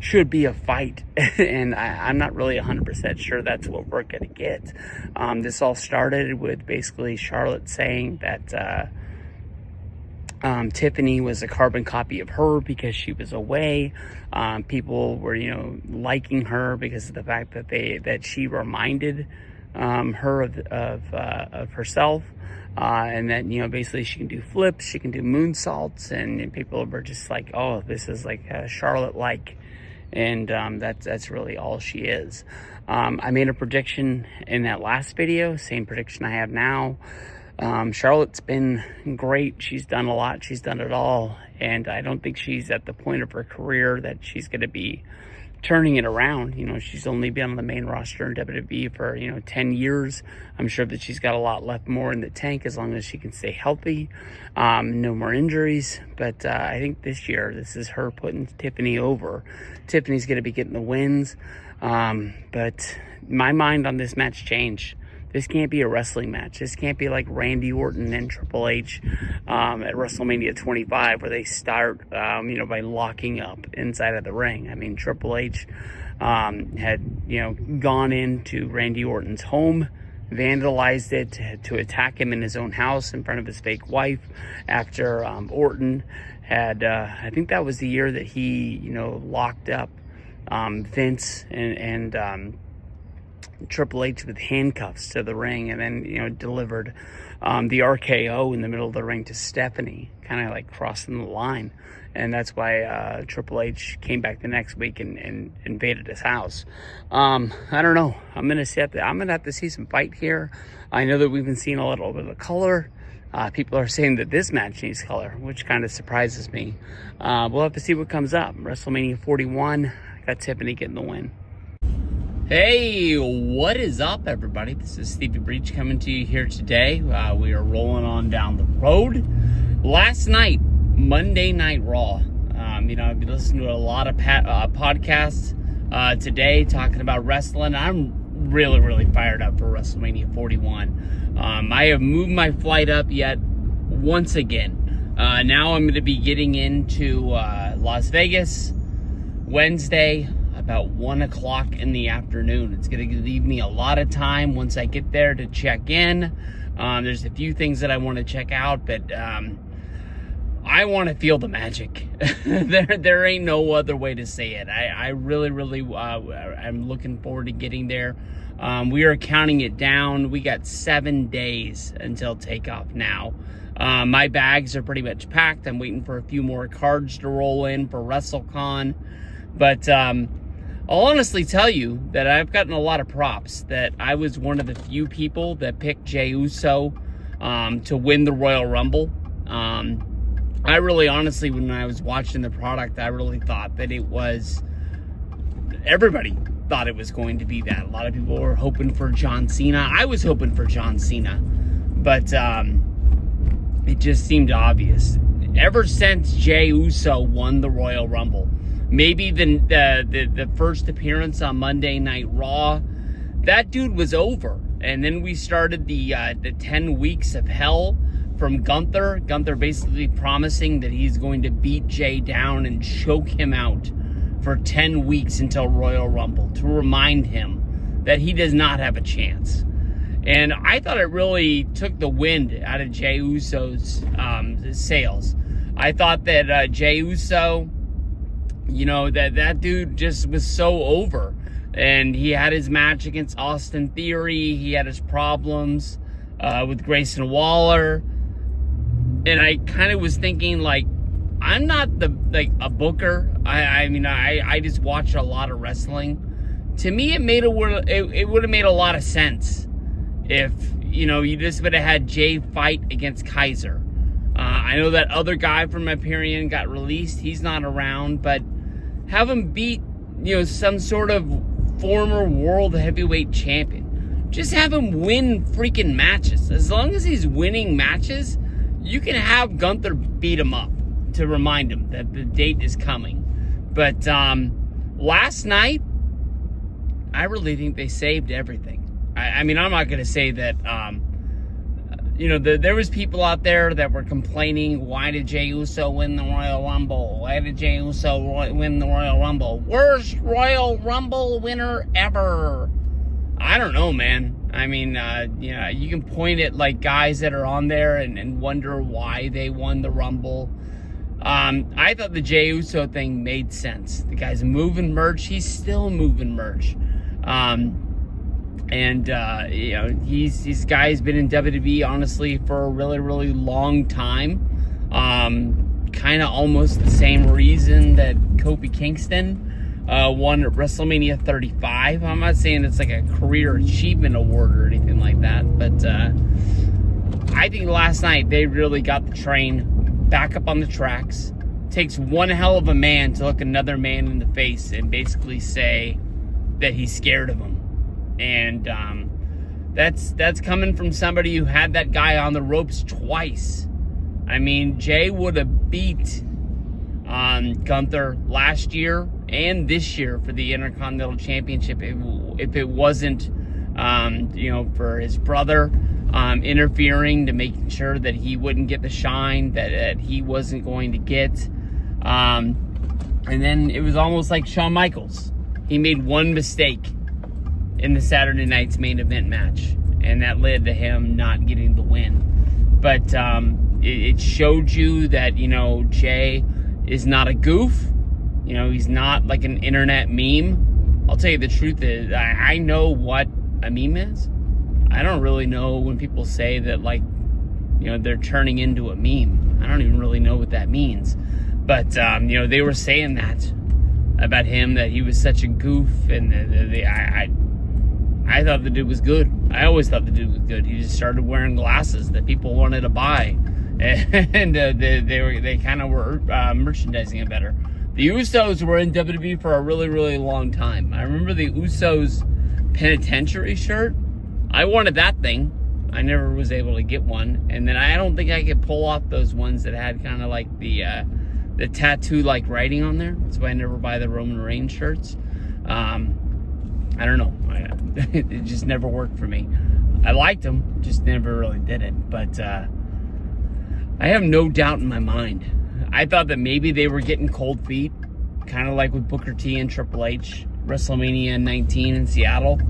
A: should be a fight, and I'm not really 100% sure that's what we're going to get. This all started with basically Charlotte saying that Tiffany was a carbon copy of her because she was away. People were, liking her because of the fact that she reminded her of herself, and that basically she can do flips, she can do moonsaults, and people were just like, oh, this is like Charlotte-like, and that's really all she is. I made a prediction in that last video, same prediction I have now. Charlotte's been great. She's done a lot. She's done it all. And I don't think she's at the point of her career that she's going to be turning it around. She's only been on the main roster in WWE for, 10 years. I'm sure that she's got a lot left more in the tank as long as she can stay healthy. No more injuries. But I think this year, this is her putting Tiffany over. Tiffany's going to be getting the wins. But my mind on this match changed. This can't be a wrestling match. This can't be like Randy Orton and Triple H at WrestleMania 25, where they start, by locking up inside of the ring. I mean, Triple H had, gone into Randy Orton's home, vandalized it to attack him in his own house in front of his fake wife after Orton had, I think that was the year that he, locked up Vince and Triple H with handcuffs to the ring, and then delivered the RKO in the middle of the ring to Stephanie, kind of like crossing the line. And that's why Triple H came back the next week and invaded his house. I don't know. I'm gonna have to see some fight here. I know that we've been seeing a little bit of color. People are saying that this match needs color, which kind of surprises me. We'll have to see what comes up. WrestleMania 41, I got Tiffany getting the win. Hey, what is up, everybody? This is Stevie Breach coming to you here today. We are rolling on down the road. Last night, Monday Night Raw. I've been listening to a lot of podcasts today talking about wrestling. I'm really, really fired up for WrestleMania 41. I have moved my flight up yet once again. Now I'm going to be getting into Las Vegas Wednesday, about 1 o'clock in the afternoon. It's going to leave me a lot of time once I get there to check in. There's a few things that I want to check out, but I want to feel the magic. there ain't no other way to say it. I really, I'm looking forward to getting there. We are counting it down. We got 7 days until takeoff now. My bags are pretty much packed. I'm waiting for a few more cards to roll in for WrestleCon. But I'll honestly tell you that I've gotten a lot of props, that I was one of the few people that picked Jey Uso to win the Royal Rumble. I really, honestly, when I was watching the product, I really thought that it was, everybody thought it was going to be that. A lot of people were hoping for John Cena. I was hoping for John Cena, but it just seemed obvious. Ever since Jey Uso won the Royal Rumble, maybe the first appearance on Monday Night Raw, that dude was over. And then we started the 10 weeks of hell from Gunther. Gunther basically promising that he's going to beat Jey down and choke him out for 10 weeks until Royal Rumble to remind him that he does not have a chance. And I thought it really took the wind out of Jey Uso's sails. I thought that Jey Uso, that dude just was so over. And he had his match against Austin Theory. He had his problems with Grayson Waller. And I kind of was thinking, like, I'm not a booker. I just watch a lot of wrestling. To me, it would have made a lot of sense if, you just would have had Jey fight against Kaiser. I know that other guy from Hyperion got released. He's not around, but have him beat, some sort of former world heavyweight champion. Just have him win freaking matches. As long as he's winning matches, you can have Gunther beat him up to remind him that the date is coming. But last night, I really think they saved everything. I'm not going to say that, there was people out there that were complaining, why did Jey Uso win the Royal Rumble? Why did Jey Uso win the Royal Rumble? Worst Royal Rumble winner ever. I don't know, man. You can point at like guys that are on there and wonder why they won the Rumble. I thought the Jey Uso thing made sense. The guy's moving merch. He's still moving merch. He's guy's been in WWE, honestly, for a really, really long time. Kind of almost the same reason that Kofi Kingston won at WrestleMania 35. I'm not saying it's like a career achievement award or anything like that, but I think last night they really got the train back up on the tracks. Takes one hell of a man to look another man in the face and basically say that he's scared of him. And that's coming from somebody who had that guy on the ropes twice. Jey would have beat Gunther last year and this year for the Intercontinental Championship if it wasn't, for his brother interfering to make sure that he wouldn't get the shine that he wasn't going to get. And then it was almost like Shawn Michaels. He made one mistake in the Saturday night's main event match, and that led to him not getting the win. But it showed you that, Jey is not a goof. He's not like an internet meme. I'll tell you the truth is, I know what a meme is. I don't really know when people say that, like, they're turning into a meme. I don't even really know what that means. But, they were saying that about him, that he was such a goof, and I thought the dude was good. I always thought the dude was good. He just started wearing glasses that people wanted to buy, and they kind of were merchandising it better. The Usos were in WWE for a really, really long time. I remember the Usos penitentiary shirt. I wanted that thing. I never was able to get one, and then I don't think I could pull off those ones that had kind of like the tattoo-like writing on there. That's why I never buy the Roman Reigns shirts. I don't know. It just never worked for me. I liked them, just never really did it. But I have no doubt in my mind. I thought that maybe they were getting cold feet, kind of like with Booker T and Triple H, WrestleMania 19 in Seattle.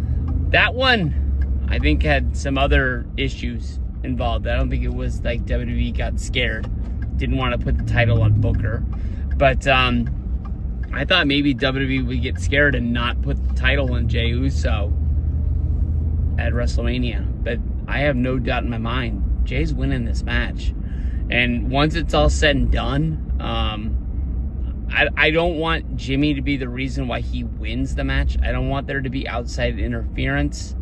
A: That one, I think, had some other issues involved. I don't think it was like WWE got scared, didn't want to put the title on Booker. But I thought maybe WWE would get scared and not put the title on Jey Uso at WrestleMania. But I have no doubt in my mind, Jey's winning this match. And once it's all said and done, I don't want Jimmy to be the reason why he wins the match. I don't want there to be outside interference.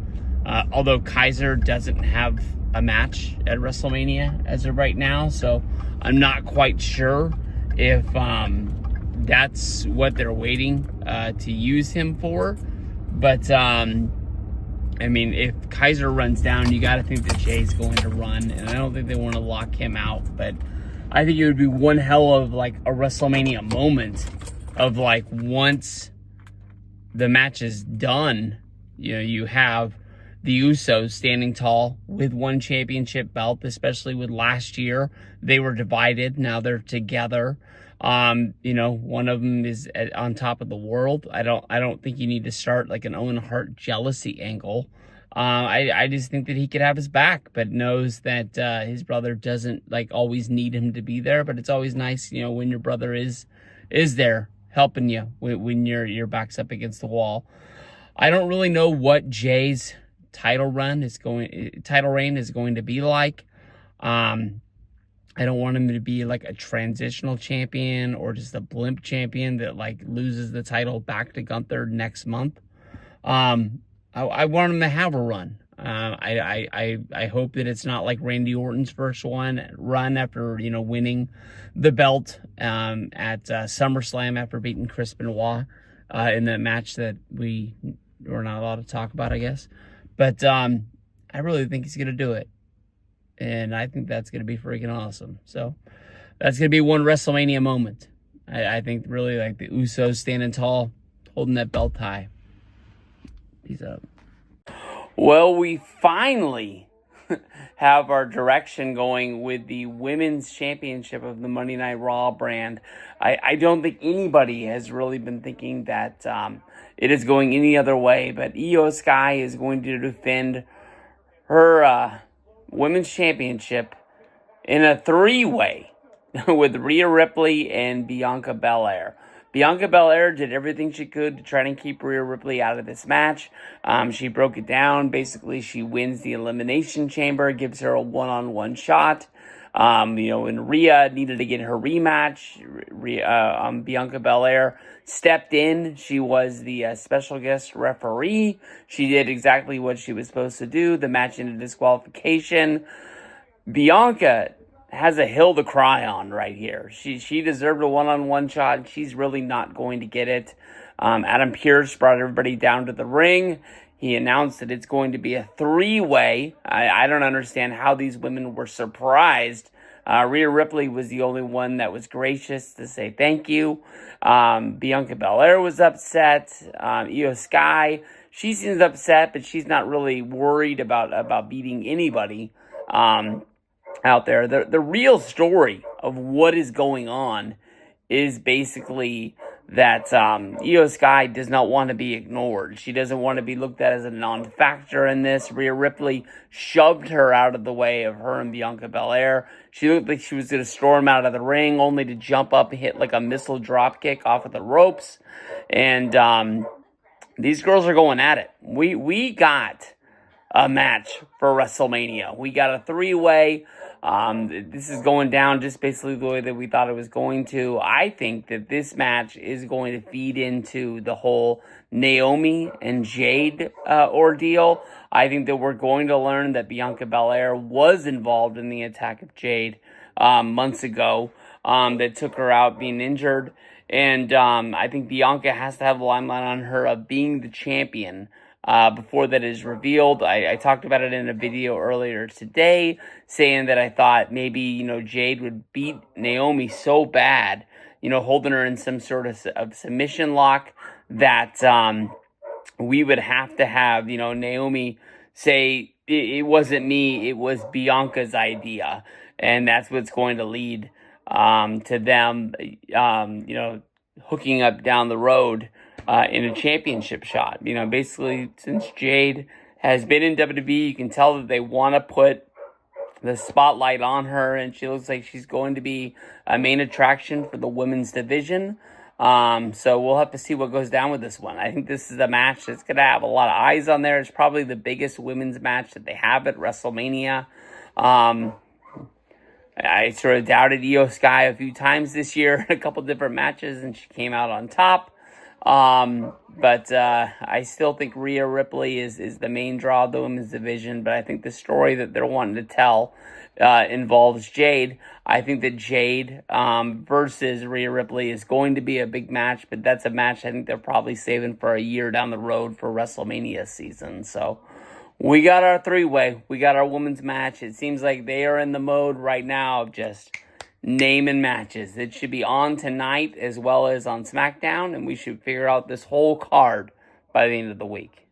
A: Although Kaiser doesn't have a match at WrestleMania as of right now, so I'm not quite sure if that's what they're waiting to use him for. But I mean, if Kaiser runs down, you got to think that Jay's going to run, and I don't think they want to lock him out. But I think it would be one hell of like a WrestleMania moment of like once the match is done, you know, you have the Usos standing tall with one championship belt, especially with last year. They were divided. Now they're together. You know, one of them is on top of the world. I don't think you need to start like an Owen Hart jealousy angle. I just think that he could have his back, but knows that his brother doesn't like always need him to be there. But it's always nice, you know, when your brother is there helping you when your back's up against the wall. I don't really know what Jay's title reign is going to be like. I don't want him to be like a transitional champion or just a blimp champion that like loses the title back to Gunther next month. I want him to have a run. I hope that it's not like Randy Orton's first run after, you know, winning the belt at SummerSlam after beating Chris Benoit in that match that we were not allowed to talk about, I guess. But I really think he's going to do it. And I think that's going to be freaking awesome. So that's going to be one WrestleMania moment. I think really like the Usos standing tall, holding that belt high. Peace out. Well, we finally have our direction going with the women's championship of the Monday Night Raw brand. I don't think anybody has really been thinking that it is going any other way, but Io Sky is going to defend her women's championship in a three-way with Rhea Ripley and Bianca Belair. Bianca Belair did everything she could to try and keep Rhea Ripley out of this match. She broke it down. Basically, she wins the Elimination Chamber, gives her a one-on-one shot. You know, when Rhea needed to get her rematch, Bianca Belair stepped in. She was the special guest referee. She did exactly what she was supposed to do. The match ended disqualification. Bianca has a hill to cry on right here. She deserved a one-on-one shot. She's really not going to get it. Adam Pearce brought everybody down to the ring. He announced that it's going to be a three-way. I don't understand how these women were surprised. Rhea Ripley was the only one that was gracious to say thank you. Bianca Belair was upset. Io Sky, she seems upset, but she's not really worried about beating anybody out there. The real story of what is going on is basically that Io Sky does not want to be ignored. She doesn't want to be looked at as a non-factor in this. Rhea Ripley shoved her out of the way of her and Bianca Belair. She looked like she was going to storm out of the ring, only to jump up and hit like a missile drop kick off of the ropes. And these girls are going at it. We got a match for WrestleMania. We got a three-way. This is going down just basically the way that we thought it was going to. I think that this match is going to feed into the whole Naomi and Jade ordeal. I think that we're going to learn that Bianca Belair was involved in the attack of Jade months ago that took her out being injured. And I think Bianca has to have the limelight on her of being the champion before that is revealed. I talked about it in a video earlier today, saying that I thought maybe, you know, Jade would beat Naomi so bad, you know, holding her in some sort of submission lock that we would have to have, you know, Naomi say, it wasn't me, it was Bianca's idea. And that's what's going to lead to them, you know, hooking up down the road in a championship shot. You know, basically, since Jade has been in WWE, you can tell that they want to put the spotlight on her, and she looks like she's going to be a main attraction for the women's division. So we'll have to see what goes down with this one. I think this is a match that's going to have a lot of eyes on there. It's probably the biggest women's match that they have at WrestleMania. I sort of doubted Io Sky a few times this year in a couple different matches, and she came out on top. But I still think Rhea Ripley is the main draw of the women's division, but I think the story that they're wanting to tell involves Jade. I think that Jade versus Rhea Ripley is going to be a big match, but that's a match I think they're probably saving for a year down the road for WrestleMania season. So We got our three-way. We got our women's match. It seems like they are in the mode right now of just naming matches. It should be on tonight as well as on SmackDown, and we should figure out this whole card by the end of the week.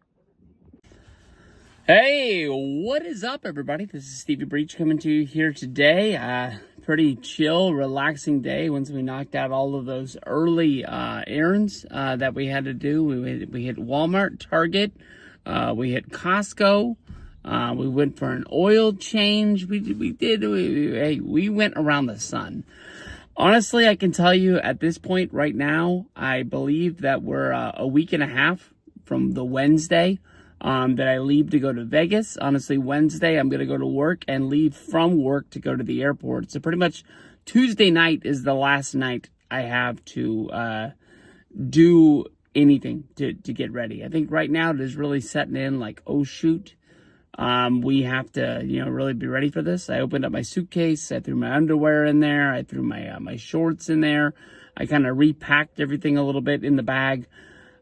A: Hey, what is up, everybody? This is Stevie Breach coming to you here today. Pretty chill, relaxing day once we knocked out all of those early errands that we had to do. We hit Walmart, Target, we hit Costco. We went for an oil change. We went around the sun. Honestly, I can tell you at this point right now, I believe that we're a week and a half from the Wednesday that I leave to go to Vegas. Honestly, Wednesday, I'm going to go to work and leave from work to go to the airport. So pretty much Tuesday night is the last night I have to do anything to get ready. I think right now it is really setting in like, oh, shoot. We have to, really be ready for this. I opened up my suitcase. I threw my underwear in there. I threw my shorts in there. I kind of repacked everything a little bit in the bag.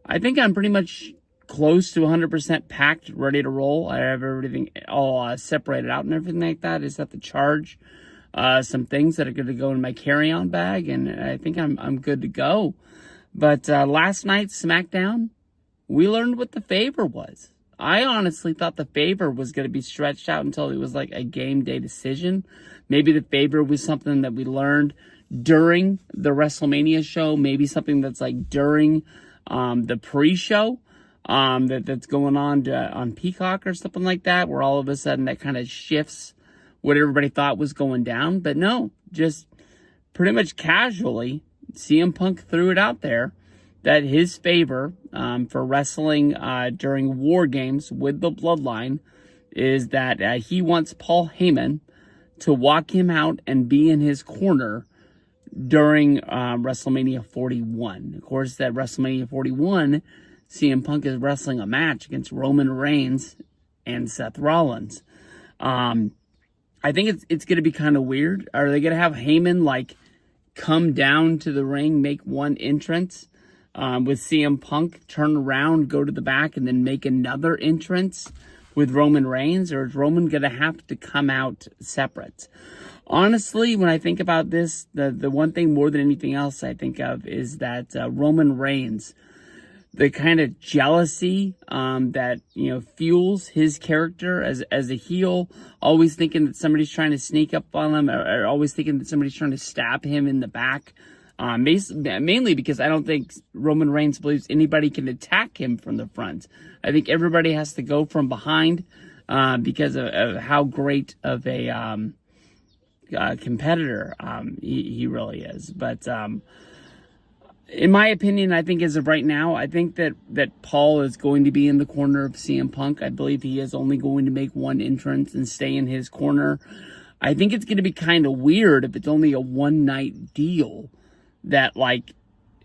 A: I think I'm pretty much close to 100% packed, ready to roll. I have everything all separated out and everything like that. I just have to charge some things that are going to go in my carry-on bag, and I think I'm good to go. But last night's SmackDown, we learned what the favor was. I honestly thought the favor was going to be stretched out until it was like a game day decision. Maybe the favor was something that we learned during the WrestleMania show. Maybe something that's like during the pre-show that's going on Peacock or something like that, where all of a sudden that kind of shifts what everybody thought was going down. But no, just pretty much casually, CM Punk threw it out there that his favor for wrestling during War Games with the Bloodline is that he wants Paul Heyman to walk him out and be in his corner during WrestleMania 41. Of course, that WrestleMania 41, CM Punk is wrestling a match against Roman Reigns and Seth Rollins. I think it's going to be kind of weird. Are they going to have Heyman like come down to the ring, make one entrance with CM Punk, turn around, go to the back, and then make another entrance with Roman Reigns? Or is Roman going to have to come out separate? Honestly, when I think about this, the one thing more than anything else I think of is that Roman Reigns, the kind of jealousy that fuels his character as a heel, always thinking that somebody's trying to sneak up on him, or always thinking that somebody's trying to stab him in the back. Mainly because I don't think Roman Reigns believes anybody can attack him from the front. I think everybody has to go from behind because of how great of a competitor he really is. But in my opinion, I think as of right now, I think that Paul is going to be in the corner of CM Punk. I believe he is only going to make one entrance and stay in his corner. I think it's going to be kind of weird if it's only a one-night deal that, like,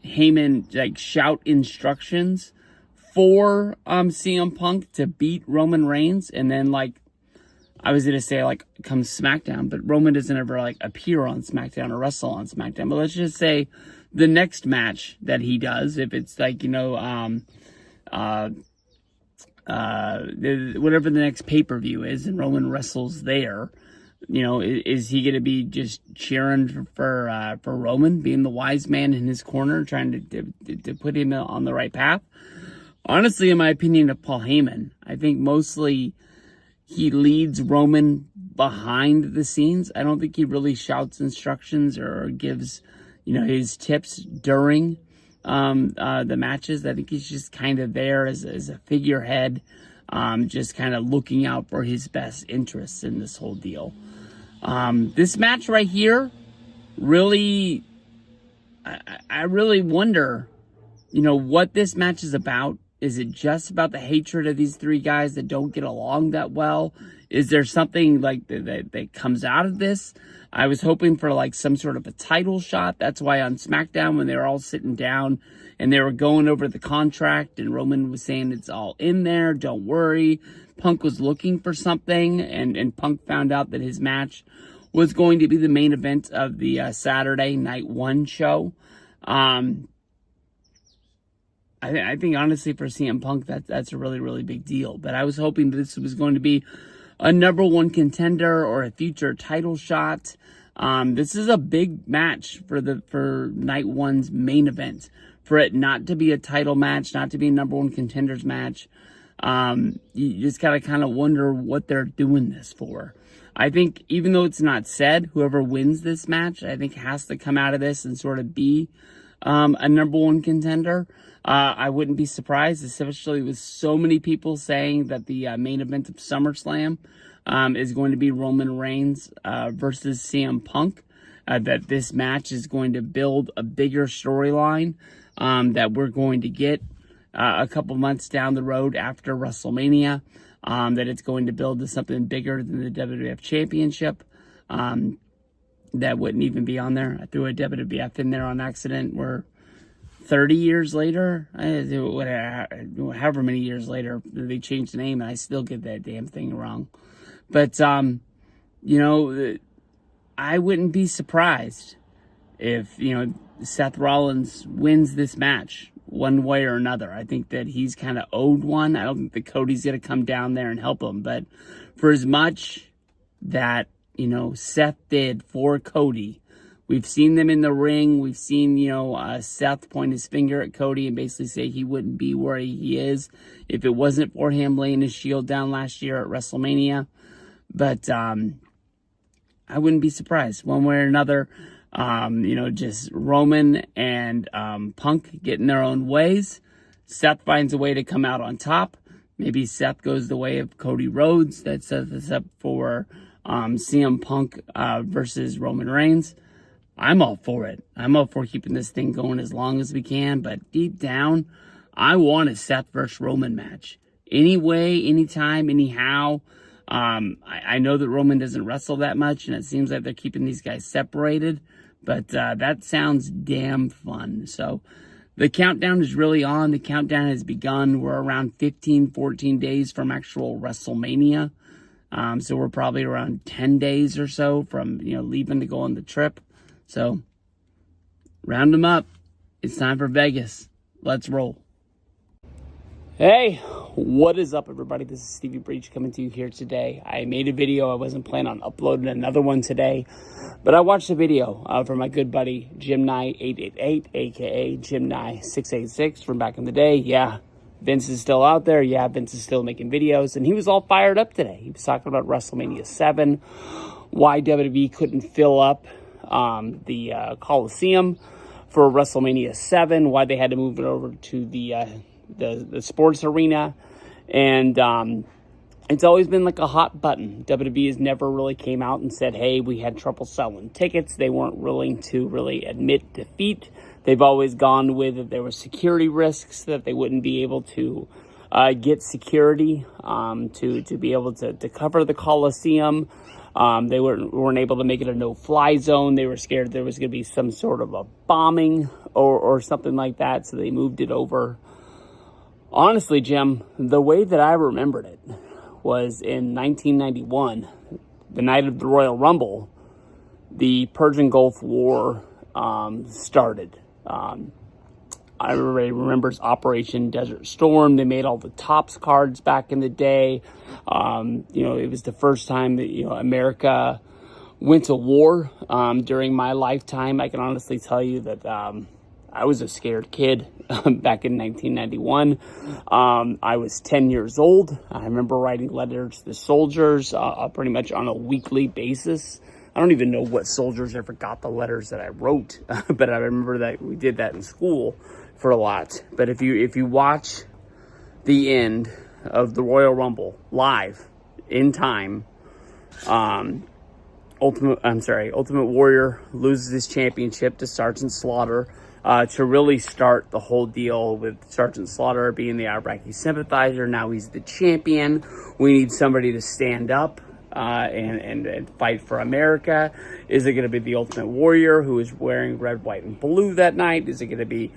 A: Heyman, like, shout instructions for CM Punk to beat Roman Reigns, and then, like, I was going to say, like, come SmackDown, but Roman doesn't ever, like, appear on SmackDown or wrestle on SmackDown. But let's just say the next match that he does, if it's like, whatever the next pay-per-view is, and Roman wrestles there, is he going to be just cheering for Roman, being the wise man in his corner, trying to put him on the right path? Honestly, in my opinion, of Paul Heyman, I think mostly he leads Roman behind the scenes. I don't think he really shouts instructions or gives his tips during the matches. I think he's just kind of there as a figurehead, just kind of looking out for his best interests in this whole deal. This match right here, really, I really wonder, what this match is about. Is it just about the hatred of these three guys that don't get along that well? Is there something like that comes out of this? I was hoping for like some sort of a title shot. That's why on SmackDown, when they were all sitting down and they were going over the contract and Roman was saying it's all in there, don't worry. Punk was looking for something, and Punk found out that his match was going to be the main event of the Saturday Night 1 show. I think honestly for CM Punk, that's a really, really big deal. But I was hoping this was going to be a #1 contender or a future title shot. This is a big match for night one's main event. For it not to be a title match, not to be a #1 contenders match, you just gotta kind of wonder what they're doing this for. I think even though it's not said, whoever wins this match, I think has to come out of this and sort of be a #1 contender. I wouldn't be surprised, especially with so many people saying that the main event of SummerSlam is going to be Roman Reigns versus CM Punk. That this match is going to build a bigger storyline that we're going to get a couple months down the road after WrestleMania. That it's going to build to something bigger than the WWF Championship. That wouldn't even be on there. I threw a WWF in there on accident. We're 30 years later, however many years later, they changed the name, and I still get that damn thing wrong. But, you know, I wouldn't be surprised if, you know, Seth Rollins wins this match one way or another. I think that he's kind of owed one. I don't think that Cody's going to come down there and help him. But for as much that, you know, Seth did for Cody, we've seen them in the ring. We've seen, you know, Seth point his finger at Cody and basically say he wouldn't be where he is if it wasn't for him laying his shield down last year at WrestleMania. But I wouldn't be surprised one way or another. You know, just Roman and Punk getting their own ways. Seth finds a way to come out on top. Maybe Seth goes the way of Cody Rhodes. That sets us up for CM Punk versus Roman Reigns. I'm all for it. I'm all for keeping this thing going as long as we can. But deep down, I want a Seth versus Roman match. Anyway, anytime, anyhow. I know that Roman doesn't wrestle that much, and it seems like they're keeping these guys separated. But that sounds damn fun. So the countdown is really on. The countdown has begun. We're around 15, 14 days from actual WrestleMania. So we're probably around 10 days or so from, you know, leaving to go on the trip. So round them up. It's time for Vegas. Let's roll. Hey, what is up, everybody? This is Stevie Breach coming to you here today. I made a video. I wasn't planning on uploading another one today, but I watched a video from my good buddy Jim Nye 888, aka Jim Nye 686 from back in the day. Yeah, Vince is still out there. Yeah, Vince is still making videos, and he was all fired up today. He was talking about WrestleMania 7, why WWE couldn't fill up the Coliseum for WrestleMania 7, why they had to move it over to the sports arena. And it's always been like a hot button. WWE has never really came out and said, hey, we had trouble selling tickets. They weren't willing to really admit defeat. They've always gone with that there were security risks, that they wouldn't be able to get security to be able to cover the Coliseum. They weren't able to make it a no-fly zone. They were scared there was going to be some sort of a bombing or something like that, so they moved it over. Honestly, Jim, the way that I remembered it was in 1991, the night of the Royal Rumble, the Persian Gulf War started. Everybody remembers Operation Desert Storm. They made all the Topps cards back in the day. You know, it was the first time that, you know, America went to war during my lifetime. I can honestly tell you that I was a scared kid back in 1991. I was 10 years old. I remember writing letters to the soldiers pretty much on a weekly basis. I don't even know what soldiers ever got the letters that I wrote, but I remember that we did that in school for a lot. But if you watch the end of the Royal Rumble live in time, Ultimate Warrior loses his championship to Sergeant Slaughter. To really start the whole deal with Sergeant Slaughter being the Iraqi sympathizer. Now he's the champion. We need somebody to stand up and fight for America. Is it going to be the Ultimate Warrior, who is wearing red, white, and blue that night? Is it going to be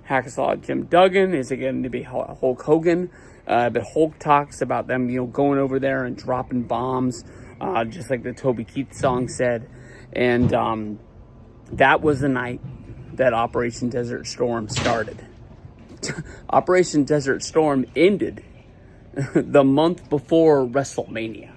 A: Hacksaw Jim Duggan? Is it going to be Hulk Hogan? But Hulk talks about them, you know, going over there and dropping bombs, just like the Toby Keith song said. And that was the night that Operation Desert Storm started. Operation Desert Storm ended the month before WrestleMania.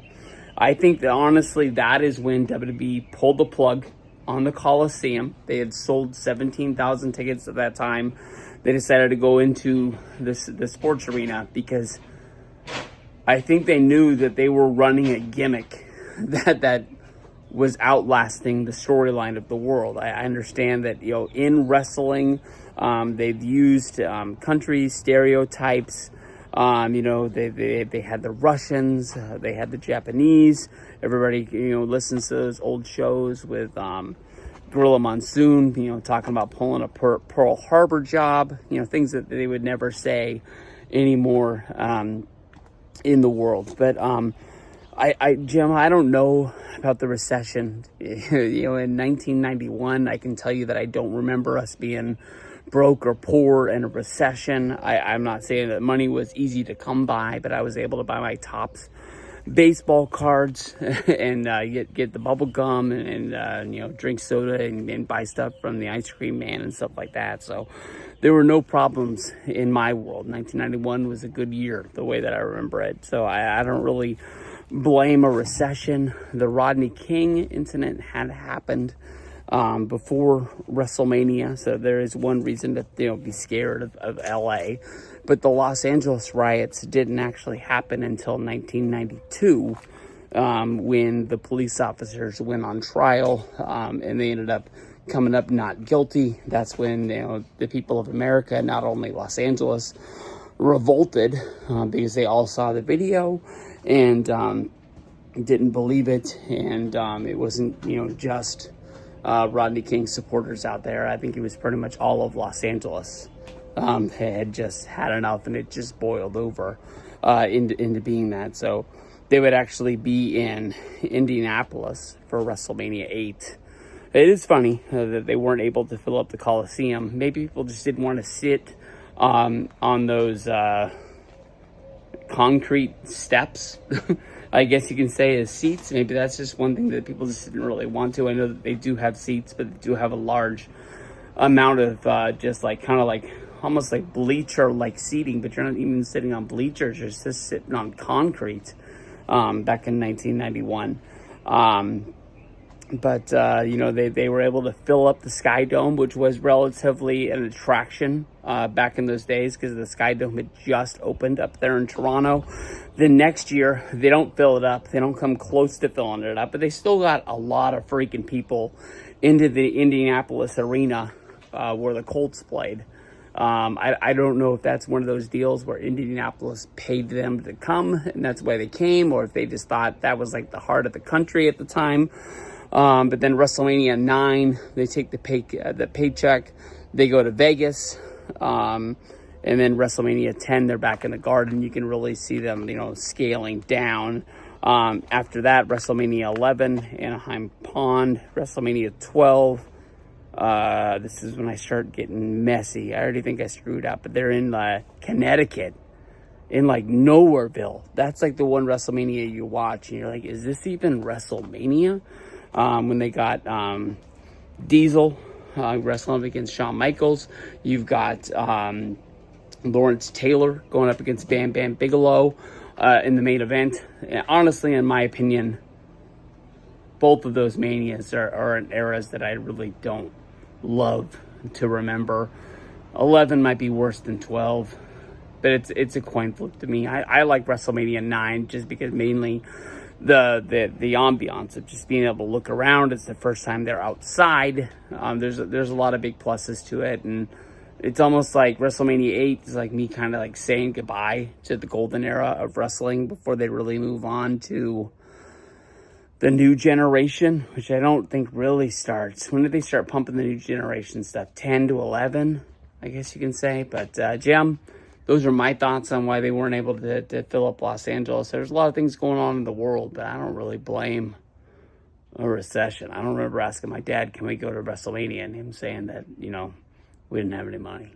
A: I think that honestly, that is when WWE pulled the plug on the Coliseum. They had sold 17,000 tickets at that time. They decided to go into the sports arena because I think they knew that they were running a gimmick that was outlasting the storyline of the world. I understand that, in wrestling, they've used country stereotypes. They had the Russians, they had the Japanese. Everybody, listens to those old shows with Gorilla Monsoon, talking about pulling a Pearl Harbor job, things that they would never say anymore in the world. But Jim, I don't know about the recession. In 1991, I can tell you that I don't remember us being broke or poor in a recession. I'm not saying that money was easy to come by, but I was able to buy my Topps baseball cards and get the bubble gum and drink soda and buy stuff from the ice cream man and stuff like that. So there were no problems in my world. 1991 was a good year, the way that I remember it. So I don't really blame a recession. The Rodney King incident had happened before WrestleMania, so there is one reason to be scared of LA. But the Los Angeles riots didn't actually happen until 1992, when the police officers went on trial, and they ended up coming up not guilty. That's when the people of America, not only Los Angeles, revolted because they all saw the video and didn't believe it, and it wasn't just Rodney King supporters out there. I think it was pretty much all of Los Angeles had just had enough, and it just boiled over into being that. So they would actually be in Indianapolis for WrestleMania 8. It is funny that they weren't able to fill up the Coliseum. Maybe people just didn't want to sit on those concrete steps, I guess you can say, as seats. Maybe that's just one thing that people just didn't really want to. I know that they do have seats, but they do have a large amount of just almost like bleacher-like seating, but you're not even sitting on bleachers. You're just sitting on concrete back in 1991. But they were able to fill up the Sky Dome, which was relatively an attraction back in those days because the Sky Dome had just opened up there in Toronto. The next year, they don't fill it up. They don't come close to filling it up, but they still got a lot of freaking people into the Indianapolis arena where the Colts played. I don't know if that's one of those deals where Indianapolis paid them to come, and that's why they came, or if they just thought that was like the heart of the country at the time. But then WrestleMania 9, they take the paycheck, they go to Vegas, and then WrestleMania 10, they're back in the Garden. You can really see them, scaling down. After that, WrestleMania 11, Anaheim Pond, WrestleMania 12. This is when I start getting messy. I already think I screwed up, but they're in Connecticut, in Nowhereville. That's like the one WrestleMania you watch, and you're like, is this even WrestleMania? When they got Diesel wrestling up against Shawn Michaels. You've got Lawrence Taylor going up against Bam Bam Bigelow in the main event. And honestly, in my opinion, both of those manias are in eras that I really don't love to remember. 11 might be worse than 12, but it's a coin flip to me. I like WrestleMania 9 just because mainly the ambiance of just being able to look around. It's the first time they're outside. There's a lot of big pluses to it, and it's almost like WrestleMania 8 is like me kind of like saying goodbye to the golden era of wrestling before they really move on to the new generation, which I don't think really starts. When did they start pumping the new generation stuff? 10 to 11, I guess you can say. But Jim, those are my thoughts on why they weren't able to fill up Los Angeles. There's a lot of things going on in the world, but I don't really blame a recession. I don't remember asking my dad, can we go to WrestleMania, and him saying that, we didn't have any money.